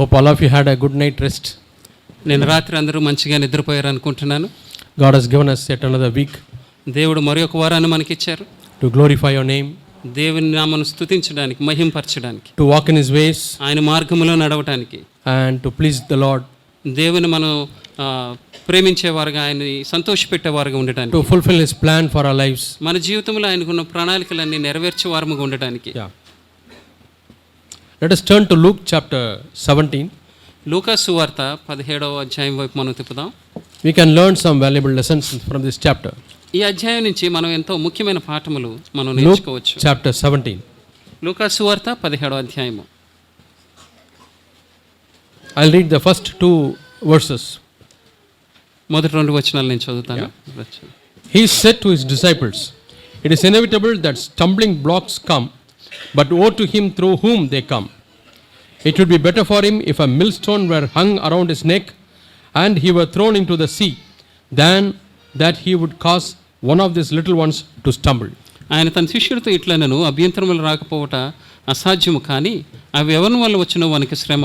Hope all of you had a good night rest. నేను రాత్రి అందరూ మంచిగా నిద్రపోయారు అనుకుంటున్నాను. God has given us yet another week దేవుడు మరి ఒక వారాన్ని మనకిచ్చారు. to glorify your name, దేవుని నామమును స్తుతించడానికి, మహింపరచడానికి, to walk in his ways ఆయన మార్గములో నడవటానికి, and to please the Lord, దేవుని మనం ప్రేమించేవారుగా, ఆయన్ని సంతోషపెట్టేవారుగా ఉండటానికి, to fulfill his plan for our lives. మన జీవితంలో ఆయనకున్న ప్రణాళికలన్నీ నెరవేర్చేవారుగా ఉండటానికి. Let us turn to Luke chapter 17. లూకా సువార్త 17వ అధ్యాయం వైపు మనం తిప్పుదాం. We can learn some valuable lessons from this chapter. ఈ అధ్యాయం నుంచి మనం ఎంతో ముఖ్యమైన పాఠములు మనం Luke నేర్చుకోవచ్చు. chapter 17. లూకా సువార్త 17వ అధ్యాయము. I'll read the first 2 verses. మొదటి 2 వచనాలు నేను చదువుతాను. He said to his disciples, "It is inevitable that stumbling blocks come, but woe to him through whom they come. It would be better for him if a millstone were hung around his neck and he were thrown into the sea, than that he would cause one of these little ones to stumble." ఆయన తన శిష్యుడితో ఇట్లనను, అభ్యంతరములు రాకపోవట అసాధ్యము, కానీ అవి ఎవరి వల్ల వచ్చిన వానికి శ్రమ,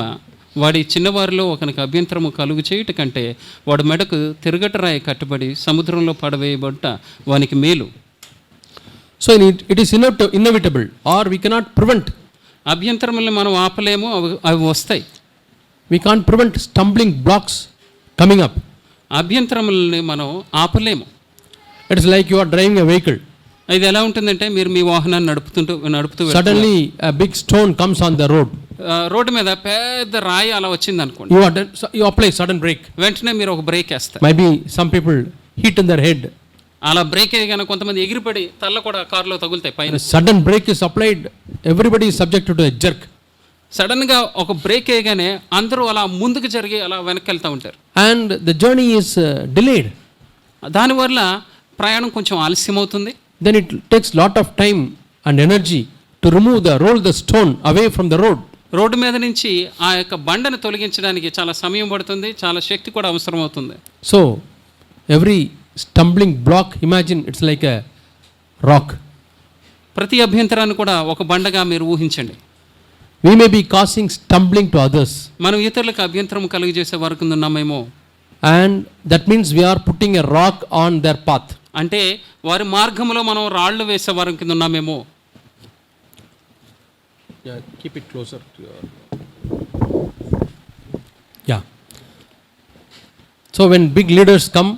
వాడి చిన్నవారిలో ఒకనికి అభ్యంతరము కలుగు చేయుట కంటే వాడు మెడకు తిరగటరాయి కట్టుబడి సముద్రంలో పడవేయబడ్డ వానికి మేలు. So it is inevitable, or we cannot prevent. అభ్యంతరములను మనం ఆపలేము, అవి వస్తాయి. We can't prevent stumbling blocks coming up. అభ్యంతరములని మనం ఆపలేము. It is like you are driving a vehicle. ఇది ఎలా ఉంటుందంటే, మీరు మీ వాహనాన్ని నడుపుతూ Suddenly a big stone comes on the road. Road మీద పెద్ద రాయి అలా వచ్చింది అనుకోండి, you apply sudden brake. వెంటనే మీరు ఒక బ్రేక్ వేస్తారు. Maybe some people hit in their head. అలా బ్రేక్ వేయగానే కొంతమంది ఎగిరిపడి తల్ల కూడా కారులో తగులుతాయి పైన. Sudden brake is applied, everybody is subjected to a jerk. Sudden గా ఒక బ్రేక్ వేయగానే అందరూ అలా ముందుకు జరిగి అలా వెనక్కి వెళ్తూ ఉంటారు. And the journey is delayed. దానివల్ల ప్రయాణం కొంచెం ఆలస్యం అవుతుంది. Then it takes lot of time and energy to roll the stone away from the road. Road మీద నుంచి ఆ యొక్క బండను తొలగించడానికి చాలా సమయం పడుతుంది, చాలా శక్తి కూడా అవసరం అవుతుంది. So every stumbling block, imagine it's like a rock. ప్రతి అభ్యంతరాన్ని కూడా ఒక బండగా మీరు ఊహించండి. We may be causing stumbling to others, మనం ఇతరులకు అభ్యంతరం కలుగజేసే వరకు ఉన్నామేమో. and that means we are putting a rock on their path. అంటే వారి మార్గంలో మనం రాళ్ళు వేసే వరకు కింద ఉన్నామేమో. Yeah, keep it closer to your. Yeah. So when big leaders come,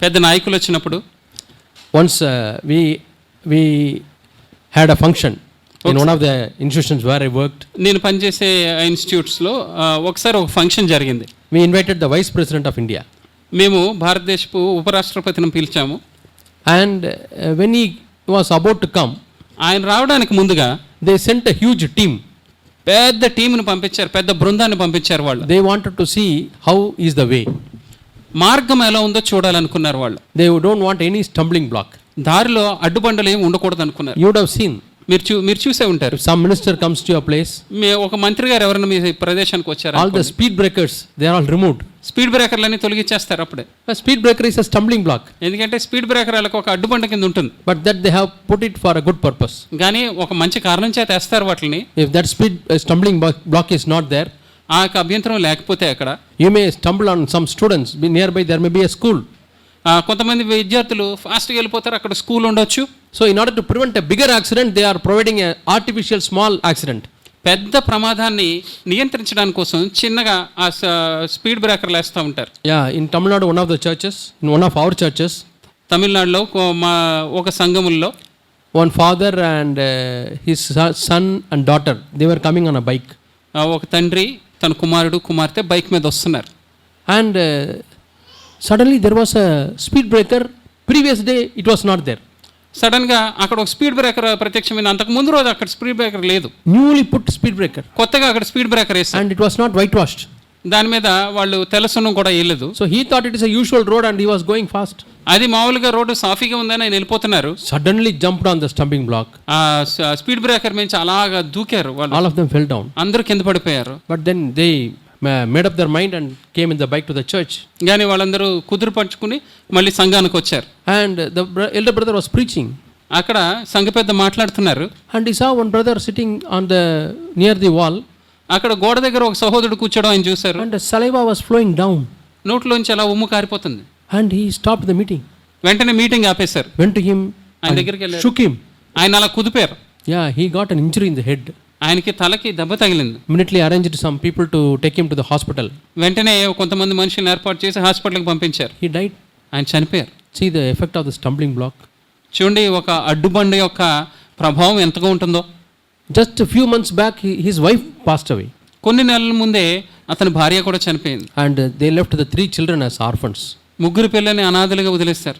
పెద్ద నాయకులు వచ్చినప్పుడు, once we had a function in one of the institutions where I worked. నేను పనిచేసే ఇన్స్టిట్యూట్స్లో ఒకసారి ఒక ఫంక్షన్ జరిగింది. We invited the Vice President of India. మేము భారతదేశపు ఉపరాష్ట్రపతిని పిలిచాము. And when he was about to come, ఆయన రావడానికి ముందుగా they sent a huge team. పెద్ద టీంను పంపించారు, పెద్ద బృందాన్ని పంపించారు. వాళ్ళు They wanted to see how is the way. మార్గం ఎలా ఉందో చూడాలనుకున్నారు వాళ్ళు. They don't want any stumbling block. దారిలో అడ్డుబండలు ఏమి ఉండకూడదు అనుకున్నారు. You would have seen. మీరు చూసే ఉంటారు. If some minister comes to your place, ఒక మంత్రి గారు ఎవరైనా మీ ప్రదేశానికి వచ్చారు, all the speed breakers they are all removed. Speed బ్రేకర్లన్నీ తొలగించేస్తారు అప్పుడే. A speed breaker is a stumbling block. ఎందుకంటే స్పీడ్ బ్రేకర్లకు ఒక అడ్డుబండ కింద ఉంటుంది. But that they have put it for a good purpose. కానీ ఒక మంచి కారణం చేత వేస్తారు వాటిని. If that stumbling block is not there, ఆ యొక్క అభ్యంతరం లేకపోతే అక్కడ, you may stumble on some students. Nearby there may be a school. కొంతమంది విద్యార్థులు ఫాస్ట్గా వెళ్ళిపోతారు, అక్కడ స్కూల్ ఉండొచ్చు. So in order to prevent a bigger accident, they are providing an artificial small accident. పెద్ద ప్రమాదాన్ని నియంత్రించడానికి కోసం చిన్నగా ఆ స్పీడ్ బ్రేకర్లు వేస్తూ ఉంటారు. Yeah, in Tamil Nadu, one of our churches, తమిళనాడులో మా ఒక సంఘముల్లో one father and his son and daughter, they were coming on a bike. ఒక తండ్రి తన కుమార్తె బైక్ మీద వస్తున్నారు. And suddenly there was a speed breaker. Previous day it was not there. సడన్గా అక్కడ ఒక స్పీడ్ బ్రేకర్ ప్రత్యక్షమైన. అంతకు ముందు రోజు అక్కడ స్పీడ్ బ్రేకర్ లేదు. Newly put speed breaker. కొత్తగా అక్కడ స్పీడ్ బ్రేకర్ వేస్తారు. And it was not whitewashed. దాని మీద వాళ్ళు తెల్లసున్నం కూడా వేయలేదు. So he thought it is a usual road and he was going fast. అది మామూలుగా రోడ్డు సాఫీగా ఉందని ఆయన వెళ్ళిపోతున్నారు. Suddenly jumped on the stumbling block. ఆ స్పీడ్ బ్రేకర్ మీద అలాగా దూకారు వాళ్ళు. All of them fell down. అందరూ కింద పడిపోయారు. But then they made up their mind and came in the bike to the church. కానీ వాళ్ళందరూ కుదురు పంచుకుని మళ్ళీ సంఘానికి వచ్చారు. And the elder brother was preaching. అక్కడ సంఘ పెద్ద మాట్లాడుతున్నారు. And he saw one brother sitting on the near the wall. అక్కడ గోడ దగ్గర ఒక సహోదరుడు కూర్చోడం ఆయన చూశారు. and the saliva was flowing down, నోట్లోంచి అలా ఉమ్ము కారిపోతుంది. and he stopped the meeting, వెంటనే మీటింగ్ ఆపేశారు. went to him ఆయన and దగ్గరికి వెళ్ళారు. shook him. ఆయన అలా కుదిపారు. Yeah, he got an injury in the head. ఆయనకి తలకి దెబ్బ తగిలింది. Immediately arranged some people to take him to the hospital. వెంటనే కొంతమంది మనుషులను ఏర్పాటు చేసి హాస్పిటల్కి పంపించారు. He died. ఆయన చనిపోయారు. See the effect of the stumbling block. చూడండి ఒక అడ్డుబండ యొక్క ప్రభావం ఎంతగా ఉంటుందో. Just a few months back, his wife passed away. కొన్ని నెలల ముందే అతని భార్య కూడా చనిపోయింది. And they left the 3 children as orphans. ముగ్గురు పిల్లల్ని అనాథలుగా వదిలేస్తారు.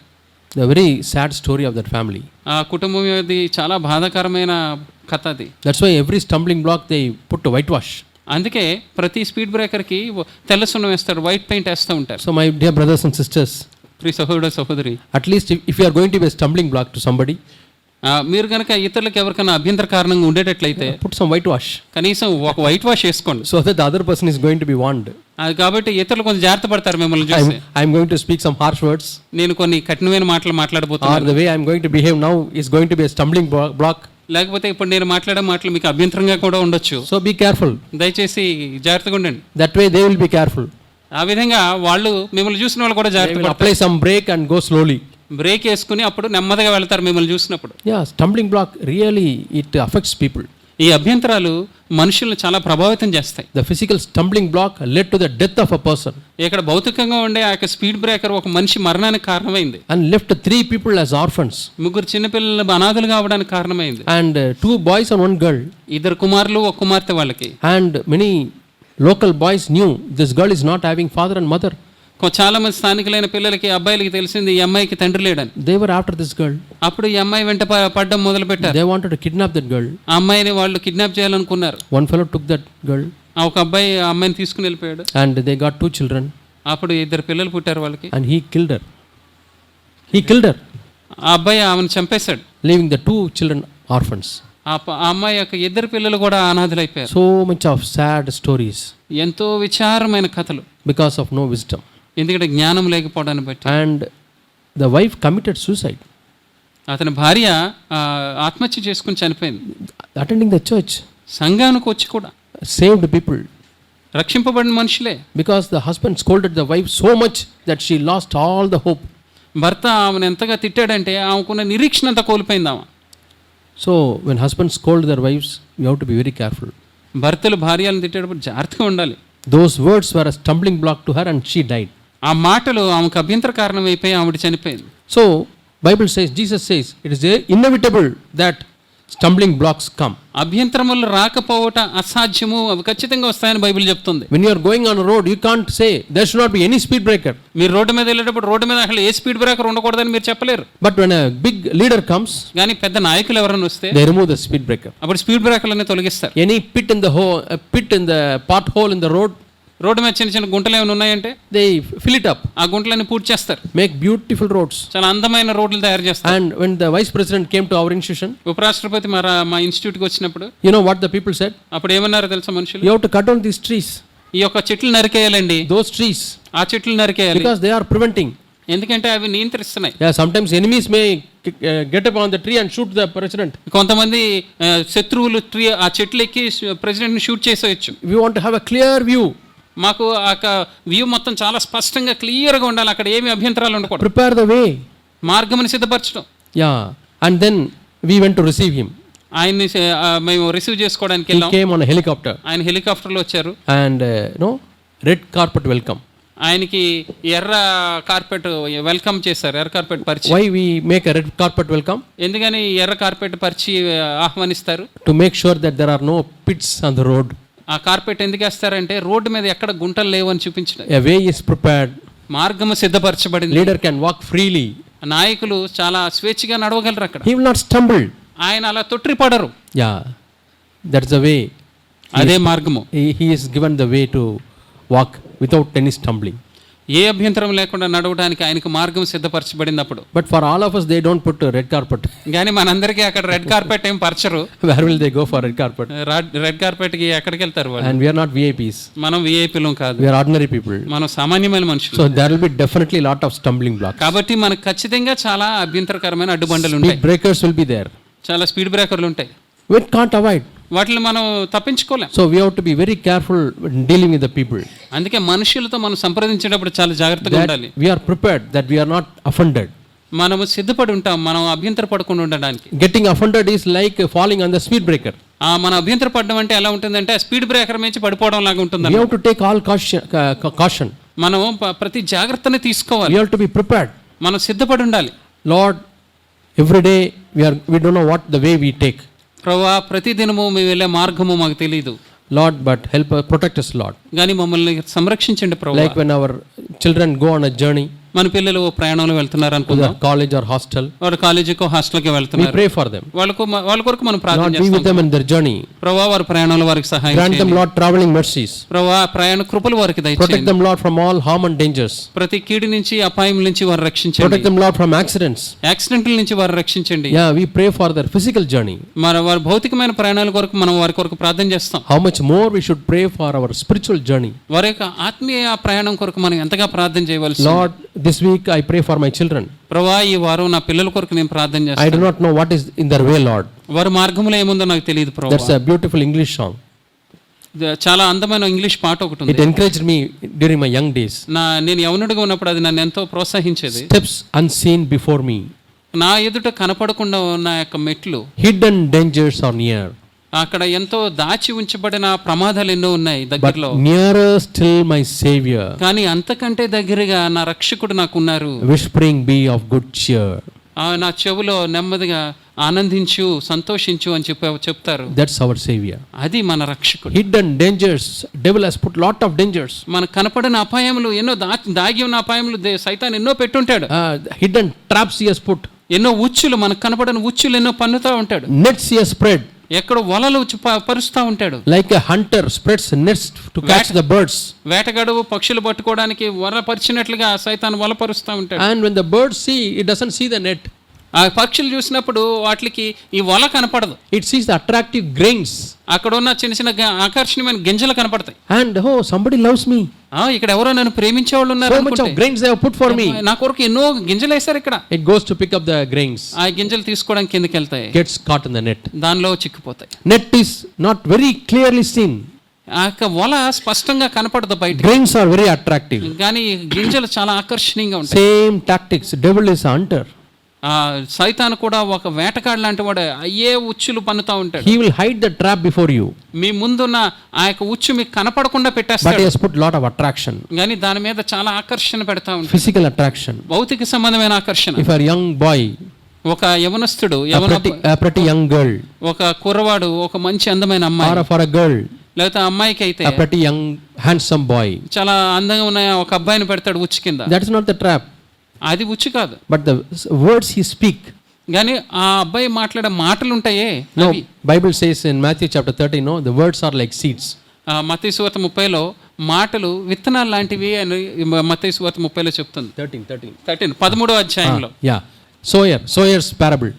The very sad story of that family. ఆ కుటుంబం అది చాలా బాధాకరమైన కథ అది. That's why every stumbling block they put to whitewash. అందుకే ప్రతి స్పీడ్ బ్రేకర్కి తెల్ల సున్నం వేస్తారు, వైట్ పెయింట్ వేస్తూ ఉంటారు. So my dear brothers and sisters, ప్రియ సహోదర సహోదరి, at least if you are going to be a stumbling block to somebody, మీరు కనుక ఇతరులకు ఎవరికైనా అభ్యంతర కారణంగా ఉండేటట్లయితే put some whitewash కనీసం ఒక వైట్ వాష్ వేసుకోండి. so that the other person is going to be warned. అది కాబట్టి ఇతరులు కొంచెం జాగ్రత్త పడతారు మిమ్మల్ని చూసి. I am going to speak some harsh words. నేను కొన్ని కఠినమైన మాటలు Or మాట్లాడబోతున్నాను. the way I am going to behave now is going to be a stumbling block. లేకపోతే ఇప్పుడు నేను మాట్లాడే మాటలు మీకు అభ్యంతరంగా కూడా ఉండొచ్చు. So be careful. దయచేసి జాగ్రత్తగా ఉండండి. That way they will be careful. ఆ విధంగా వాళ్ళు మిమ్మల్ని చూసిన వాళ్ళు కూడా They జాగ్రత్త will పడతారు. apply some brake and go slowly. Break వేసుకుని అప్పుడు నెమ్మదిగా వెళ్తారు మిమ్మల్ని చూసినప్పుడు. Yeah, stumbling block really it affects people. ఈ అభ్యంతరాలు మనుషులను చాలా ప్రభావితం చేస్తాయి. The physical stumbling block led to the death of a person ఇక్కడ భౌతికంగా ఉండే ఆ యొక్క స్పీడ్ బ్రేకర్ ఒక మనిషి మరణానికి కారణమైంది. and left 3 people as orphans. ముగ్గురు చిన్నపిల్లలు అనాథలుగా అవడానికి కారణమైంది. And 2 boys and 1 girl. 2 కుమారులు 1 కుమార్తె వాళ్ళకి. And many local boys knew this girl is not having father and mother. చాలా మంది స్థానికులైన పిల్లలకి అబ్బాయిలకి తెలిసింది ఈ అమ్మాయికి తండ్రి లేడని. They were after this girl. అప్పుడు ఈ అమ్మాయి వెంట పడ్డం మొదలు పెట్టారు. They wanted to kidnap that girl. ఆ అమ్మాయిని వాళ్ళు కిడ్నాప్ చేయాలనుకున్నారు. One fellow took that girl. ఒక అబ్బాయి ఆ అమ్మాయిని తీసుకుని వెళ్ళిపోయాడు. And they got 2 children. అప్పుడు 2 పిల్లలు పుట్టారు వాళ్ళకి. And he killed her. He killed her. ఆ అబ్బాయి ఆమెను చంపేశాడు, leaving the 2 children orphans. ఆ అమ్మాయి యొక్క 2 పిల్లలు కూడా అనాథలైపోయారు. So much of sad stories ఎంతో విచారమైన కథలు. because of no wisdom. ఎందుకంటే జ్ఞానం లేకపోవడాన్ని బట్టి. And the wife committed suicide. అతని భార్య ఆత్మహత్య చేసుకుని చనిపోయింది. Attending the church. సంఘానికి వచ్చి కూడా Saved people. రక్షింపబడిన మనుషులే. Because the husband scolded the wife so much that she lost all the hope. భర్త ఆమెను ఎంతగా తిట్టాడంటే ఆమెకున్న నిరీక్షణ అంతా కోల్పోయింది ఆమె. So when husbands scold their wives, you have to be very careful. భర్తలు భార్యలను తిట్టేటప్పుడు జాగ్రత్తగా ఉండాలి. Those words were a stumbling block to her and she died. ఆ మాటలు ఆమెకు అభ్యంతర కారణం అయిపోయి ఆవిడ చనిపోయింది. So Bible says, Jesus says, it is inevitable that stumbling blocks come. అభ్యంతరములు రాకపోవట అసాధ్యము, అవి ఖచ్చితంగా వస్తాయని బైబిల్ చెప్తుంది. When you are going on a road, you can't say there should not be any speed breaker. మీరు రోడ్డు మీద వెళ్ళేటప్పుడు road మీద అసలు ఏ స్పీడ్ బ్రేకర్ ఉండకూడదని మీరు చెప్పలేరు. But when a big leader comes, కానీ పెద్ద నాయకులు ఎవరైనా వస్తే they remove the speed breaker. అప్పుడు స్పీడ్ బ్రేకర్లనే తొలగిస్తారు. Any pit in the pothole in the road, road మీద చిన్న చిన్న గుంటలు ఏమైనా ఉన్నాయంటే they fill it up. ఆ గుంటలన్నీ పూర్తి చేస్తారు. Make beautiful roads. చాలా అందమైన రోడ్లు తయారు చేస్తారు. And when the vice president came to our institution, ఉపరాష్ట్రపతి మా ఇన్స్టిట్యూట్కి వచ్చినప్పుడు you know what the people said? అప్పుడు ఏమన్నారో తెలుసా మనుషులు? You have to cut down these trees. ఈ యొక్క చెట్లు నరికేయాలండి. Those trees. ఆ చెట్లు నరికేయాలి. Because they are preventing. ఎందుకంటే అవి నియంత్రిస్తున్నాయి. Yeah, sometimes enemies may get up on the tree and shoot the president. కొంతమంది శత్రువులు ఆ చెట్లు ఎక్కి ప్రెసిడెంట్ ని షూట్ చేసేయచ్చు. We want to have a clear view. మాకు ఆ వ్యూ మొత్తం చాలా స్పష్టంగా క్లియర్గా ఉండాలి. అక్కడ ఏమి అభ్యంతరాలు ఉండకూడదు. Prepare the way. మార్గమును సిద్ధపరచడం. Yeah, and then we went to receive him. ఆయన్ని మేము రిసీవ్ చేసుకోవడానికి He వెళ్ళాం. came on a helicopter. ఆయన హెలికాప్టర్లో వచ్చారు. And red carpet welcome. ఆయనకి ఎర్ర కార్పెట్ వెల్కమ్ చేశారు. ఎర్ర కార్పెట్ పరిచి. Why we make a red carpet welcome? ఎందుకని ఎర్ర కార్పెట్ పరిచి ఆహ్వానిస్తారు? To make sure that there are no pits on the road. ఆ కార్పెట్ ఎందుకు వేస్తారంటే రోడ్డు మీద ఎక్కడ గుంటలు లేవు అని చూపించడం. A way is prepared. మార్గము సిద్ధపరచబడింది. Leader can walk freely. నాయకులు చాలా స్వేచ్ఛగా నడవగలరు అక్కడ. He will not stumble. ఆయన అలా తొట్టిపడరు. Yeah, that's the way. అదే మార్గము. He is given the way to walk without any stumbling. ఏ అభ్యంతరం లేకుండా నడవడానికి ఆయనకు మార్గం సిద్ధపరచబడింది అప్పుడు. But for all of us, they don't put a red carpet. కానీ మనందరికీ అక్కడ రెడ్ కార్పెట్ ఏం పరచరు. Where will they go for red carpet? Red carpet కి ఎక్కడికి వెళ్తారు వాళ్ళు? And we are not VIPs. మనం విఐపీలు కాదు. We are ordinary people. మనం సామాన్యమైన మనుషులు. So there will be definitely lot of stumbling blocks. కాబట్టి మనకు ఖచ్చితంగా చాలా అభ్యంతరకరమైన అడ్డుబండలు ఉంటాయి. Speed breakers will be there. చాలా స్పీడ్ బ్రేకర్లు ఉంటాయి. We can't avoid. వాటిని మనం తప్పించుకోలేం. So we have to be very careful in dealing with the people. అందుకే మనుషులతో మనం సంప్రదించేటప్పుడు చాలా జాగ్రత్తగా ఉండాలి. We are prepared, that we are not offended. మనము సిద్ధపడి ఉంటాం, మనం అభ్యంతర పడకుండా ఉండడానికి. Getting offended is like falling on the speed breaker. మన అభ్యంతర పడడం అంటే ఎలా ఉంటుందంటే స్పీడ్ బ్రేకర్ నుంచి పడిపోవడం లాగా ఉంటుంది. We have to take all caution. మనం ప్రతి జాగ్రత్తని తీసుకోవాలి. We have to be prepared. మనం సిద్ధపడి ఉండాలి. Lord, every day we don't know what the way we take. ప్రభువా, ప్రతి దినము మేము వెళ్ళే మార్గము మాకు తెలియదు. Lord, but help us, protect us, Lord. కానీ మమ్మల్ని సంరక్షించండి ప్రభువా. Like when our children go on a journey, మన పిల్లలు ప్రయాణంలో వెళ్తున్నారు అనుకుందాం, college or hostel, వాడు కాలేజీకో హాస్టల్కి we వెళ్తున్నారు. pray for them. వాళ్ళ కొరకు మనం ప్రార్థన Lord, be with చేస్తాం. them in their journey. ప్రభువా, వారి ప్రయాణంలో వారికి సహాయం Grant them, చేయండి. Lord, traveling mercies. ప్రభువా, ప్రయాణ కృపలు వారికి Protect దయచేయండి. them, Lord, from all harm and dangers. ప్రతి కీడు నుంచి అపాయం నుంచి వారు రక్షించండి. Protect them, Lord, from accidents. యాక్సిడెంట్ల నుంచి వారు రక్షించండి. Yeah, we pray for their physical journey. వారి భౌతికమైన ప్రయాణాల కొరకు మనం వారి కొరకు ప్రార్థన చేస్తాం. How much more we should pray for our spiritual journey. వారి యొక్క ఆత్మీయ ప్రయాణం కొరకు మనం ఎంతగా ప్రార్థన చేయవలసి. Lord, this week I pray for my children. ప్రభువా, ఈ వారం నా పిల్లల కొరకు నేను ప్రార్థన I చేస్తాను. do not know what is in their way, Lord. వారి మార్గంలో ఏముందో నాకు తెలియదు That's ప్రభువా. a beautiful English song. చాలా అందమైన ఇంగ్లీష్ పాట ఒకటి It ఉంది. encouraged me during my young days. నేను యవనుడిగా ఉన్నప్పుడు అది నన్ను ఎంతో ప్రోత్సహించేది. Steps unseen before me. నా ఎదుట కనపడకుండా ఉన్న యొక్క మెట్లు, Hidden dangers are near. అక్కడ ఎంతో దాచి ఉంచబడిన ప్రమాదాలు ఎన్నో ఉన్నాయి But దగ్గరలో. nearer still my Savior. కానీ అంతకంటే దగ్గరగా నా రక్షకుడు నాకున్నారు. Whispering, be of good cheer. నా చెవులో నెమ్మదిగా ఆనందించు, సంతోషించు అని చెప్తారు. That's our Savior. అది మన రక్షకుడు. Hidden dangers. Devil has put lot of dangers. మనకు కనపడిన అపాయములు ఎన్నో, దాగి ఉన్న అపాయములు సైతాన్ ఎన్నో పెట్టుంటాడు. Hidden traps he has put. ఎన్నో ఉచ్చులు, మనకు కనపడిన ఉచ్చులు ఎన్నో పన్నుతా ఉంటాడు. Nets he has spread. ఎక్కడ వలలు పరుస్తూ ఉంటాడు. Like a hunter spreads nets to catch the birds. వేటగాడు పక్షులు పట్టుకోవడానికి వల పరిచినట్లుగా సైతాన్ వల పరుస్తూ ఉంటాడు. And when the birds see, it doesn't see the net. ఆ పక్షులు చూసినప్పుడు వాటికి ఈ వల కనపడదు. It sees the attractive grains. అక్కడ ఉన్న చిన్న చిన్న ఆకర్షణీయమైన గింజలు కనపడతాయి. And oh, somebody loves me. ఇక్కడ ఎవరో నన్ను ప్రేమించే వాళ్ళు ఉన్నారు So much of grains they have put for me. నా కొరకు ఎన్నో గింజలు వేస్తారు ఇక్కడ. It goes to pick up the grains. ఆ గింజలు తీసుకోవడానికి కిందకి వెళ్తాయి. Gets caught in the net. దానిలో చిక్కుపోతాయి. Net is not very clearly seen. ఆ యొక్క వల స్పష్టంగా కనపడదు బయట. Grains are very attractive. కానీ గింజలు చాలా ఆకర్షణీయంగా ఉంటాయి. Same tactics. Devil is a hunter. సైతాను కూడా ఒక వేటగాడు లాంటి వాడు. అయ్యే ఉచ్చులు పన్నుతా ఉంటాడు. He will hide the trap before you. మీ ముందున్న ఆ యొక్క ఉచ్చు మీకు కనపడకుండా But he పెట్టేస్తాడు. has put lot of attraction. కానీ దాని మీద చాలా ఆకర్షణ పెడతా ఉంటాడు. Physical attraction. భౌతిక సంబంధమైన ఆకర్షణ. If a young boy, ఒక యవనస్తుడు, a pretty young girl, ఒక కుర్రవాడు, ఒక మంచి అందమైన అమ్మాయి, or for a girl, లేకపోతే అమ్మాయికి అయితే a pretty young handsome boy, చాలా అందంగా ఉన్న ఒక అబ్బాయిని పెడతాడు ఉచ్చు కింద. that is not the trap. అది ఉచ్చు కాదు. But the words he speak. కానీ ఆ అబ్బాయి మాట్లాడే మాటలు ఉంటాయే. No, Bible says in Matthew chapter 13, no, the words are like seeds. మత్తయి సువార్త 30లో మాటలు విత్తనాలు లాంటివి అని మత్తయి సువార్త 30లో చెప్తుంది. 13వ అధ్యాయంలో. Yeah. Sower's parable.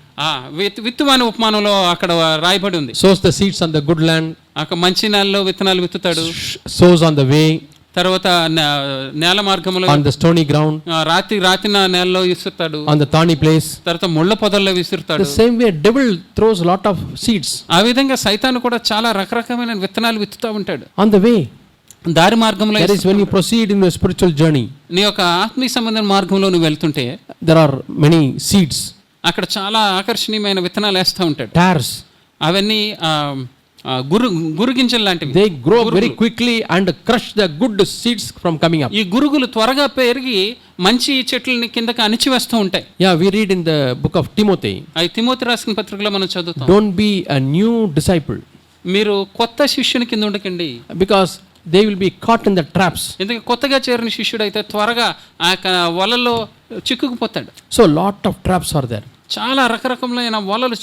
విత్తువాని ఉపమానంలో అక్కడ రాయబడి ఉంది. Sows the seeds on the good land. అక్కడ మంచి నేలలో విత్తనాలు విత్తుతాడు. Sows on the way. తర్వాత నేల మార్గంలో, on the stony ground. రాతి నేలలో విసురుతాడు. on the thorny place. తర్వాత ముళ్ళ పొదల్లో విసురుతాడు. The same way devil throws a lot of seeds. ఆ విధంగా సైతాను కూడా చాలా రకరకమైన విత్తనాలు విత్తుతూ ఉంటాడు. on the way. దారి మార్గంలో. That is when you proceed in your spiritual journey. నీ యొక్క ఆత్మీయ సంబంధం మార్గంలో నువ్వు వెళ్తుంటే there are many seeds. అక్కడ చాలా ఆకర్షణీయమైన విత్తనాలు వేస్తూ ఉంటాడు. tares. అవన్నీ గురుగింజలు లాంటివి. They grow very quickly and crush the good seeds from coming up. ఈ గురుగులు త్వరగా పెరిగి మంచి చెట్లని కిందకి అణిచివేస్తూ ఉంటాయి. Yeah, we read in the book of Timothy. అది తిమోతి రాసిన పత్రికలో మనం చదువుతాం. Don't be a new disciple. మీరు కొత్త శిష్యుని కింద ఉండకండి. Because they will be caught in the traps. ఎందుకంటే కొత్తగా చేరిన శిష్యుడు అయితే త్వరగా ఆ వలలో చిక్కుకుపోతాడు. So lot of traps are there. చాలా రకరకమైన వలలు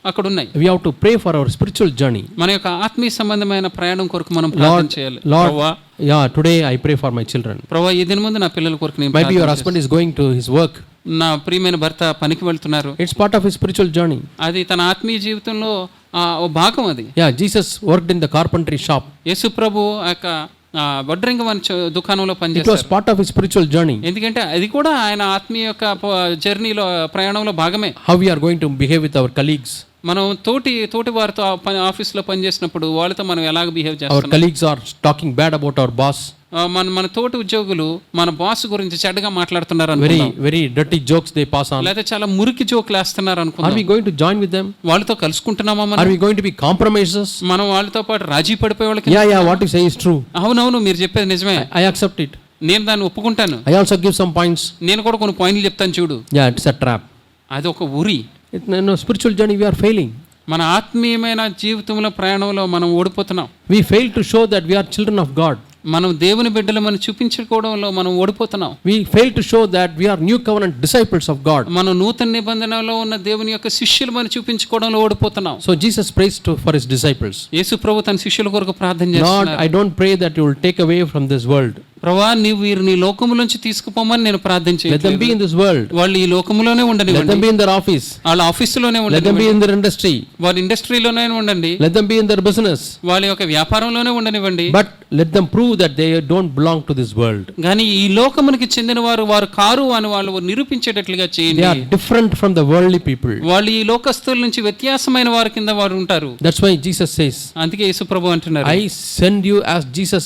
అక్కడ ఉన్నాయి. We have to pray for our spiritual journey. మన యొక్క ఆత్మీయ సంబంధమైన ప్రయాణం కొరకు మనం ప్రార్థన చేయాలి. Lord, yeah, today I pray for my children. ప్రభువా, ఈ దిన ముందు నా పిల్లల కొరకు నేను maybe your husband is going to his work. నా ప్రియమైన భర్త పనికి వెళ్తున్నారు. It's part of his spiritual journey. అది తన ఆత్మీయ జీవితంలో ఓ భాగం అది. Yeah, Jesus worked in the carpentry shop. యేసు ప్రభు యొక్క వడ్రంగి దుకాణంలో It పనిచేశారు. was part of his spiritual journey. ఎందుకంటే అది కూడా ఆయన ఆత్మీయ యొక్క జర్నీలో, ప్రయాణంలో భాగమే. How we are going to behave with our colleagues. మనం తోటి వారితో ఆఫీస్లో పనిచేసినప్పుడు వాళ్ళతో మనం ఎలాగ బిహేవ్ Our చేస్తాం? colleagues are talking bad about our boss. మన తోటి ఉద్యోగులు మన బాస్ గురించి చెడ్డగా మాట్లాడుతున్నారు Very, అనుకుందాం, very dirty jokes they pass on. లేకపోతే చాలా మురికి జోకులు వేస్తున్నారు Are అనుకుందాం. we going to join with them? వాళ్ళతో కలుసుకుంటున్నామా మనం? Are we going to be compromisers? మనం వాళ్ళతో పాటు రాజీ పడిపోయే వాళ్ళకి Yeah, what you say is true. అవునవును మీరు చెప్పేది నిజమే, I accept it. నేను దాన్ని ఒప్పుకుంటాను, I also give some points. నేను కూడా కొన్ని పాయింట్లు చెప్తాను చూడు. Yeah, it's a trap. అది ఒక ఉరి. In a spiritual journey, we are failing. మన ఆత్మీయమైన జీవితంలో ప్రయాణంలో మనం ఓడిపోతున్నాం. We fail to show that we are children of God. మనం దేవుని బిడ్డలు మనం చూపించుకోవడంలో మనం ఓడిపోతున్నాం. We fail to show that we are new covenant disciples of God. మనం నూతన నిబంధనలో ఉన్న దేవుని యొక్క శిష్యులు మనం చూపించుకోవడంలో ఓడిపోతున్నాం. So Jesus prays for his disciples. యేసు ప్రభు తన శిష్యుల కొరకు ప్రార్థన Lord, చేస్తున్నాడు. I don't pray that you will take away from this world. ప్రభువా నీవు వీరిని లోకములోంచి తీసుకుపోమని నేను ప్రార్థన Let them be చేయట్లేదు. in this world. వాళ్ళు ఈ లోకములోనే Let them ఉండనివ్వండి, be in their office. వాళ్ళ ఆఫీసులోనే Let them be ఉండనివ్వండి, in their industry. వాళ్ళ ఇండస్ట్రీలోనే ఉండండి, Let them be in their business. వాళ్ళ యొక్క వ్యాపారంలోనే ఉండనివ్వండి. But let them prove that they don't belong to this world. కానీ ఈ లోకమునికి చెందిన వారు కారు అని వాళ్ళు నిరూపించేటట్లుగా They చేయండి. are different from the worldly people. వాళ్ళు ఈ లోకస్తుల నుంచి వ్యత్యాసమైన వారి కింద వారు ఉంటారు. That's why Jesus says, అందుకే యేసు ప్రభు అంటున్నారు, I send you as Jesus,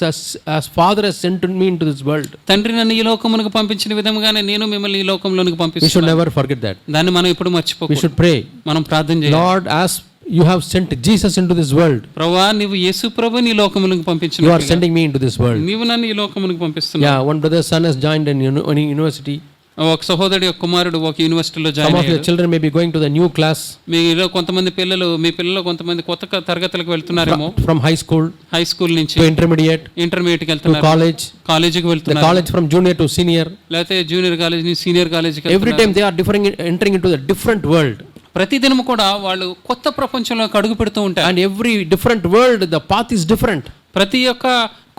as Father has sent me into this world. తండ్రి నన్ను ఈ లోకమునకు పంపించిన విధముగానే నేను మిమ్మల్ని ఈ లోకంలోనికి We should పంపిస్తున్నాను. never forget that. దాన్ని మనం ఇప్పుడు We మర్చిపోకూడదు. should pray, మనం ప్రార్థన చేయాలి. Lord, as you have sent Jesus into this world, ప్రభువా నీవు యేసు ప్రభు నీ లోకమునకు you are పంపించిన sending me into this world. నీవు నన్ను ఈ లోకమునకు పంపిస్తున్నావు. Yeah, one brother's son has joined in university. ఒక సహోదరుడి యొక్క కుమారుడు ఒక యూనివర్సిటీలో Some జాయిన్ of your అయ్యాడు. children may be going to the new class మీలో కొంతమంది మీ పిల్లలు కొంతమంది కొత్త తరగతులకు వెళ్తున్నారేమో, from high school high school నుంచి to intermediate ఇంటర్మీడియట్కి to వెళ్తున్నారు, college, కాలేజీకి the వెళ్తున్నారు, college from junior to senior. లేకపోతే జూనియర్ కాలేజ్ నుంచి సీనియర్ కాలేజీకి Every వెళ్తున్నారు. time they are entering into the different world. ప్రతిదినం కూడా వాళ్ళు కొత్త ప్రపంచంలోకి అడుగు పెడుతూ ఉంటారు. And every different world, the path is different. ప్రతి ఒక్క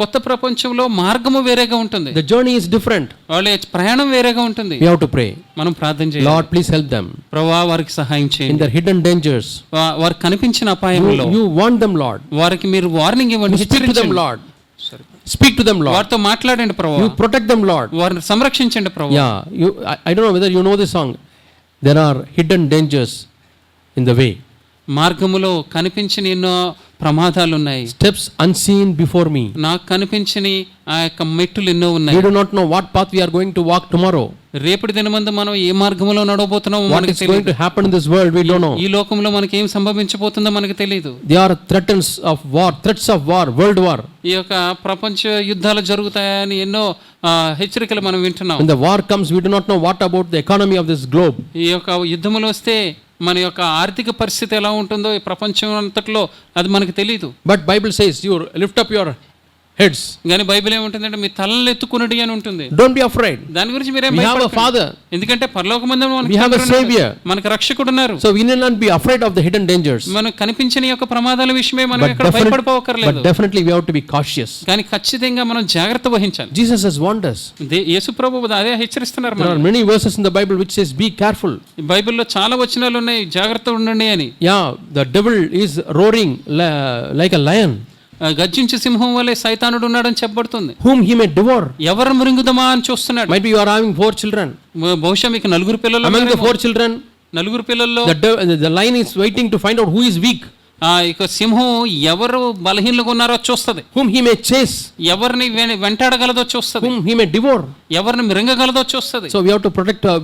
కొత్త ప్రపంచంలో మార్గము వేరేగా ఉంటుంది, The journey is different. వాళ్ళ ప్రయాణం వేరేగా ఉంటుంది. We have to pray. మనం ప్రార్థన చేయాలి, Lord, please help them ప్రభువా వారికి సహాయం in చేయండి. their hidden dangers. వారికి కనిపించిన అపాయంలో You warn them, Lord. వారికి మీరు వార్నింగ్ ఇవ్వండి, You speak to them, హెచ్చరించండి. Lord. Speak to them, Lord. వారితో మాట్లాడండి ప్రభువా, You protect them, Lord. వారిని సంరక్షించండి ప్రభువా. Yeah, I don't know whether you know this song. There are hidden dangers in the way. మార్గములో కనిపించిన ఎన్నో ప్రమాదాలు ఉన్నాయి, Steps unseen before me. నాకు కనిపించని ఆ యొక్క మెట్టులు ఎన్నో ఉన్నాయి. We do not know what path we are going to walk tomorrow. రేపటి దినమందు మనం ఏ మార్గంలో నడవబోతున్నామో What మనకు is going తెలియదు. to happen in this world, we don't know. ఈ లోకంలో మనకి ఏం సంభవించబోతుందో మనకు తెలియదు. There are threats of war, world war. ఈ యొక్క ప్రపంచ యుద్ధాలు జరుగుతాయని ఎన్నో హెచ్చరికలు మనం వింటున్నాం. When the war comes, we do not know what about the economy of this globe. ఈ యొక్క యుద్ధములు వస్తే మన యొక్క ఆర్థిక పరిస్థితి ఎలా ఉంటుందో ఈ ప్రపంచం అంతట్లో అది మనకు తెలియదు. But Bible says, you lift up your heads. కానీ బైబిల్ ఏముంటుందంటే మీ తలలు ఎత్తుకునడి అని ఉంటుంది. Don't be afraid. దాని గురించి మీరేం We have a భయపడకండి. Father. ఎందుకంటే పరలోకమందు We have a Savior. మనకు రక్షకుడు ఉన్నారు. So we need not be afraid of the hidden dangers. మనకు కనిపించని యొక్క ప్రమాదాల విషయమే మనం But ఎక్కడ భయపడిపోవక్కర్లేదు. definitely we have to be cautious. కానీ ఖచ్చితంగా మనం జాగ్రత్త వహించాలి. Jesus has warned us. యేసు ప్రభువు అదే హెచ్చరిస్తున్నారు. There are many verses in the Bible which says, be careful. బైబిల్లో చాలా వచనాలు ఉన్నాయి, జాగ్రత్త ఉండండి అని. Yeah, the devil is roaring like a lion, గర్జించే సింహం వలె సైతానుడు ఉన్నాడని చెప్పబడుతుంది. whom he may devour. ఎవరు మృంగుదమా అని చూస్తున్నాడు. Might be you are having 4 children. బహుశా మీకు నలుగురు పిల్లలు Among the ఉన్నారేమో. 4 children, నలుగురు పిల్లల్లో the lion is waiting to find out who is weak, ఇక సింహం ఎవరు బలహీనంగా ఉన్నారో చూస్తుంది, whom he may chase, ఎవరిని వెంటాడగలదో చూస్తుంది, whom he may devour. ఎవరిని మృంగగలదో చూస్తుంది. So we have to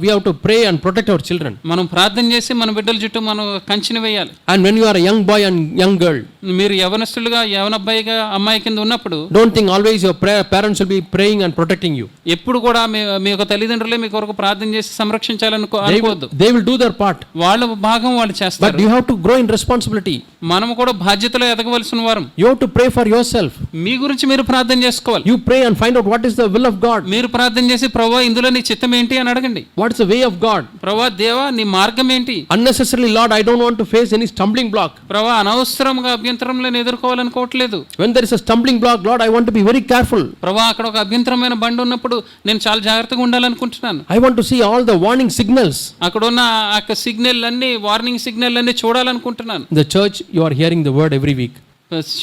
we have to pray and protect our children. మనం ప్రార్థన చేసి మన బిడ్డల చుట్టూ మనం కంచెని వేయాలి. And when you are a young boy and young girl, మీరు యవనస్తులుగా యవనబ్బాయిగా అమ్మాయి కింద ఉన్నప్పుడు don't think always your parents will be praying and protecting you. ఎప్పుడు కూడా మీ యొక్క తల్లిదండ్రులే మీ కొరకు ప్రార్థన చేసి సంరక్షించాలనుకోవద్దు. They will do their part. వాళ్ళ భాగం వాళ్ళు But చేస్తారు. you have to grow in responsibility. మనము కూడా బాధ్యతలో ఎదగవలసిన వారం. You have to pray for yourself. మీ గురించి మీరు ప్రార్థన చేసుకోవాలి. You pray and find out what is the will of God. మీరు ప్రార్థన చేసి ప్రభువా ఇందులో నీ చిత్తం ఏంటి అని అడగండి. What is the way of God? ప్రభువా దేవా నీ మార్గం ఏంటి? Unnecessarily, Lord, I don't want to face any stumbling block. ప్రభువా అనవసరంగా అభ్యంతరంలను ఎదుర్కోవాలనుకోవట్లేదు. When there is a stumbling block, Lord, I want to be very careful. ప్రభువా అక్కడ ఒక అభ్యంతరమైన బండి ఉన్నప్పుడు నేను చాలా జాగ్రత్తగా ఉండాలనుకుంటున్నాను. I want to see all the warning signals. అక్కడ ఉన్న ఆ సిగ్నల్ అన్ని వార్నింగ్ సిగ్నల్ అన్ని చూడాలనుకుంటున్నాను. The church, you are hearing the word every week.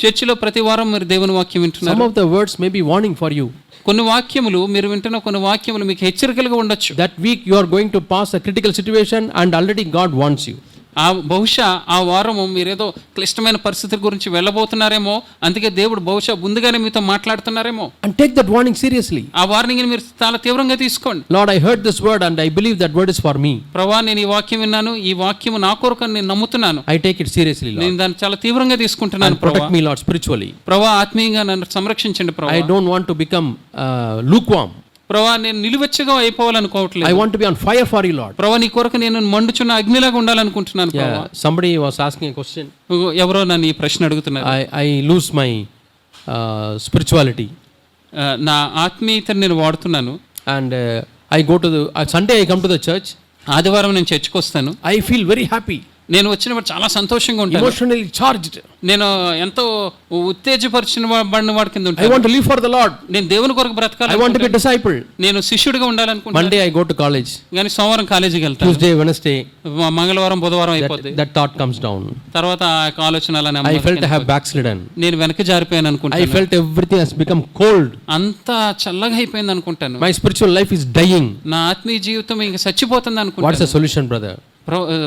చర్చిలో ప్రతి వారం మీరు దేవుని వాక్యం Some వింటున్నారు. of the words may be warning for you. కొన్ని వాక్యములు మీరు వింటున్న కొన్ని వాక్యములు మీకు హెచ్చరికలుగా ఉండొచ్చు. That week you are going to pass a critical situation and already God warns you. బహుశా ఆ వారము మీరేదో క్లిష్టమైన పరిస్థితుల గురించి వెళ్ళబోతున్నారేమో, అందుకే దేవుడు బహుశా ముందుగానే మీతో మాట్లాడుతున్నారేమో. And take that warning seriously. ఆ వార్నింగ్ ని మీరు చాలా తీవ్రంగా తీసుకోండి. Lord, I heard this word and I believe that word is for me. ప్రభువా, నేను ఈ వాక్యం విన్నాను, ఈ వాక్యం నా కొరకు నేను నమ్ముతున్నాను. I take it seriously, Lord. నేను దాన్ని చాలా తీవ్రంగా తీసుకుంటున్నాను. And protect me, Lord, spiritually. ప్రభువా, ఆత్మీయంగా నన్ను సంరక్షించండి ప్రభువా. I don't want to become lukewarm. ప్రభువా, నేను నిలువెచ్చగా అయిపోవాలనుకోవట్లేదు. I want to be on fire for you, Lord. ప్రభువా, నీ కొరకు నేను మండుచున్న అగ్నిలాగా ఉండాలనుకుంటున్నాను ప్రభువా. Somebody was asking a question. ఎవరో నన్ను ఈ ప్రశ్న అడుగుతున్నారు. I lose my spirituality. నా ఆత్మీయతను నేను వాడుతున్నాను. And I go to the Sunday I come to the church. ఆదివారం నేను చర్చికి వస్తాను. I feel very happy. నేను వచ్చినప్పుడు చాలా సంతోషంగా ఉంటాను. Emotionally charged. నేను ఎంతో ఉత్తేజపరిచిన వాడి కింద ఉంటాను. I want to live for the Lord. నేను దేవుని కొరకు బ్రతకాలి. I want to be a disciple. నేను శిష్యుడిగా ఉండాలనుకుంటున్నాను. Monday I go to college. కానీ సోమవారం కాలేజీకి వెళ్తాను. Tuesday, Wednesday. మంగళవారం, బుధవారం అయిపోద్ది. That thought comes down. తర్వాత ఆ ఆలోచన అలా I felt I have backslidden. నేను వెనక్కి జారిపోయాను అనుకుంటాను. I felt everything has become cold. అంతా చల్లగా అయిపోయింది అనుకుంటాను. My spiritual life is dying. నా ఆత్మీయ జీవితం ఇంకా చచ్చిపోతుంది అనుకుంటాను. What's the solution, brother?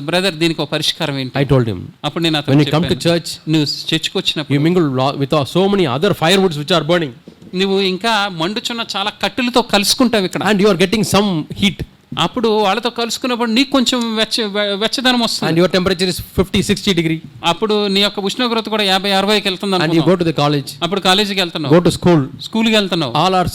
Brother, దీనికి ఒక పరిష్కారం ఏంటి? I told him. అప్పుడు నేను When you come to church, నువ్వు చర్చికి వచ్చినప్పుడు you mingle with so many other firewoods which are burning. నువ్వు ఇంకా మండుచున్న చాలా కట్టెలతో కలుసుకుంటావు ఇక్కడ. And you are getting some heat. అప్పుడు వాళ్ళతో కలుసుకున్నప్పుడు నీకు కొంచెం వెచ్చదనం వస్తుంది. And your temperature is 50-60 degree. అప్పుడు నీ యొక్క ఉష్ణోగ్రత కూడా 50-60కి వెళ్తుంది. And you go to the college. అప్పుడు కాలేజీకి వెళ్తున్నావు. Go to school. స్కూల్కి వెళ్తున్నావు. All are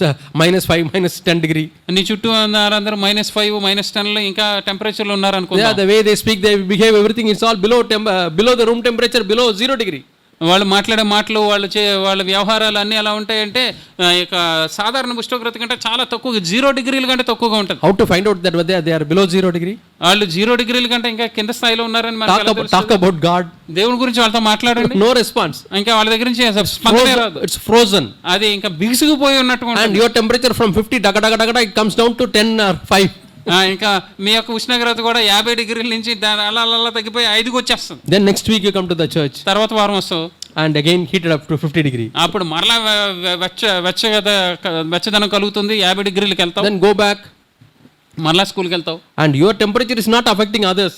-5, -10 degree. నీ చుట్టూ అందరూ -5, -10లో ఇంకా టెంపరేచర్లో ఉన్నారు అనుకో. Yeah, the way they speak, they behave, everything is all below the room temperature, below 0 degree. వాళ్ళు మాట్లాడే మాటలు, వాళ్ళ వ్యవహారాలు అన్నీ ఎలా ఉంటాయంటే ఇక సాధారణ ఉష్ణోగ్రత కంటే చాలా తక్కువ, 0 డిగ్రీల కంటే తక్కువగా ఉంటుంది. How to find out that they are below 0 degree? వాళ్ళు 0 డిగ్రీల కంటే ఇంకా కింద స్థాయిలో ఉన్నారని talk about God. దేవుని గురించి వాళ్ళతో మాట్లాడండి. No response. ఇంకా వాళ్ళ దగ్గర నుంచి స్పందనే రాదు. It's frozen. అది ఇంకా బిగుసుకుపోయి ఉన్నట్టుగా. And your temperature from 50 it comes down to 10 or 5. ఇంకా మీ యొక్క ఉష్ణోగ్రత కూడా 50 డిగ్రీల నుంచి అలా తగ్గిపోయి 5కి వచ్చేస్తుంది. Then next week you come to the church. తర్వాత వారం వస్తావు. And again heated up to 50 degree. అప్పుడు మరలా వెచ్చదనం కలుగుతుంది, 50 డిగ్రీలకు వెళ్తావు. Then go back. మరలా స్కూల్కి వెళ్తావు. And your temperature is not affecting others.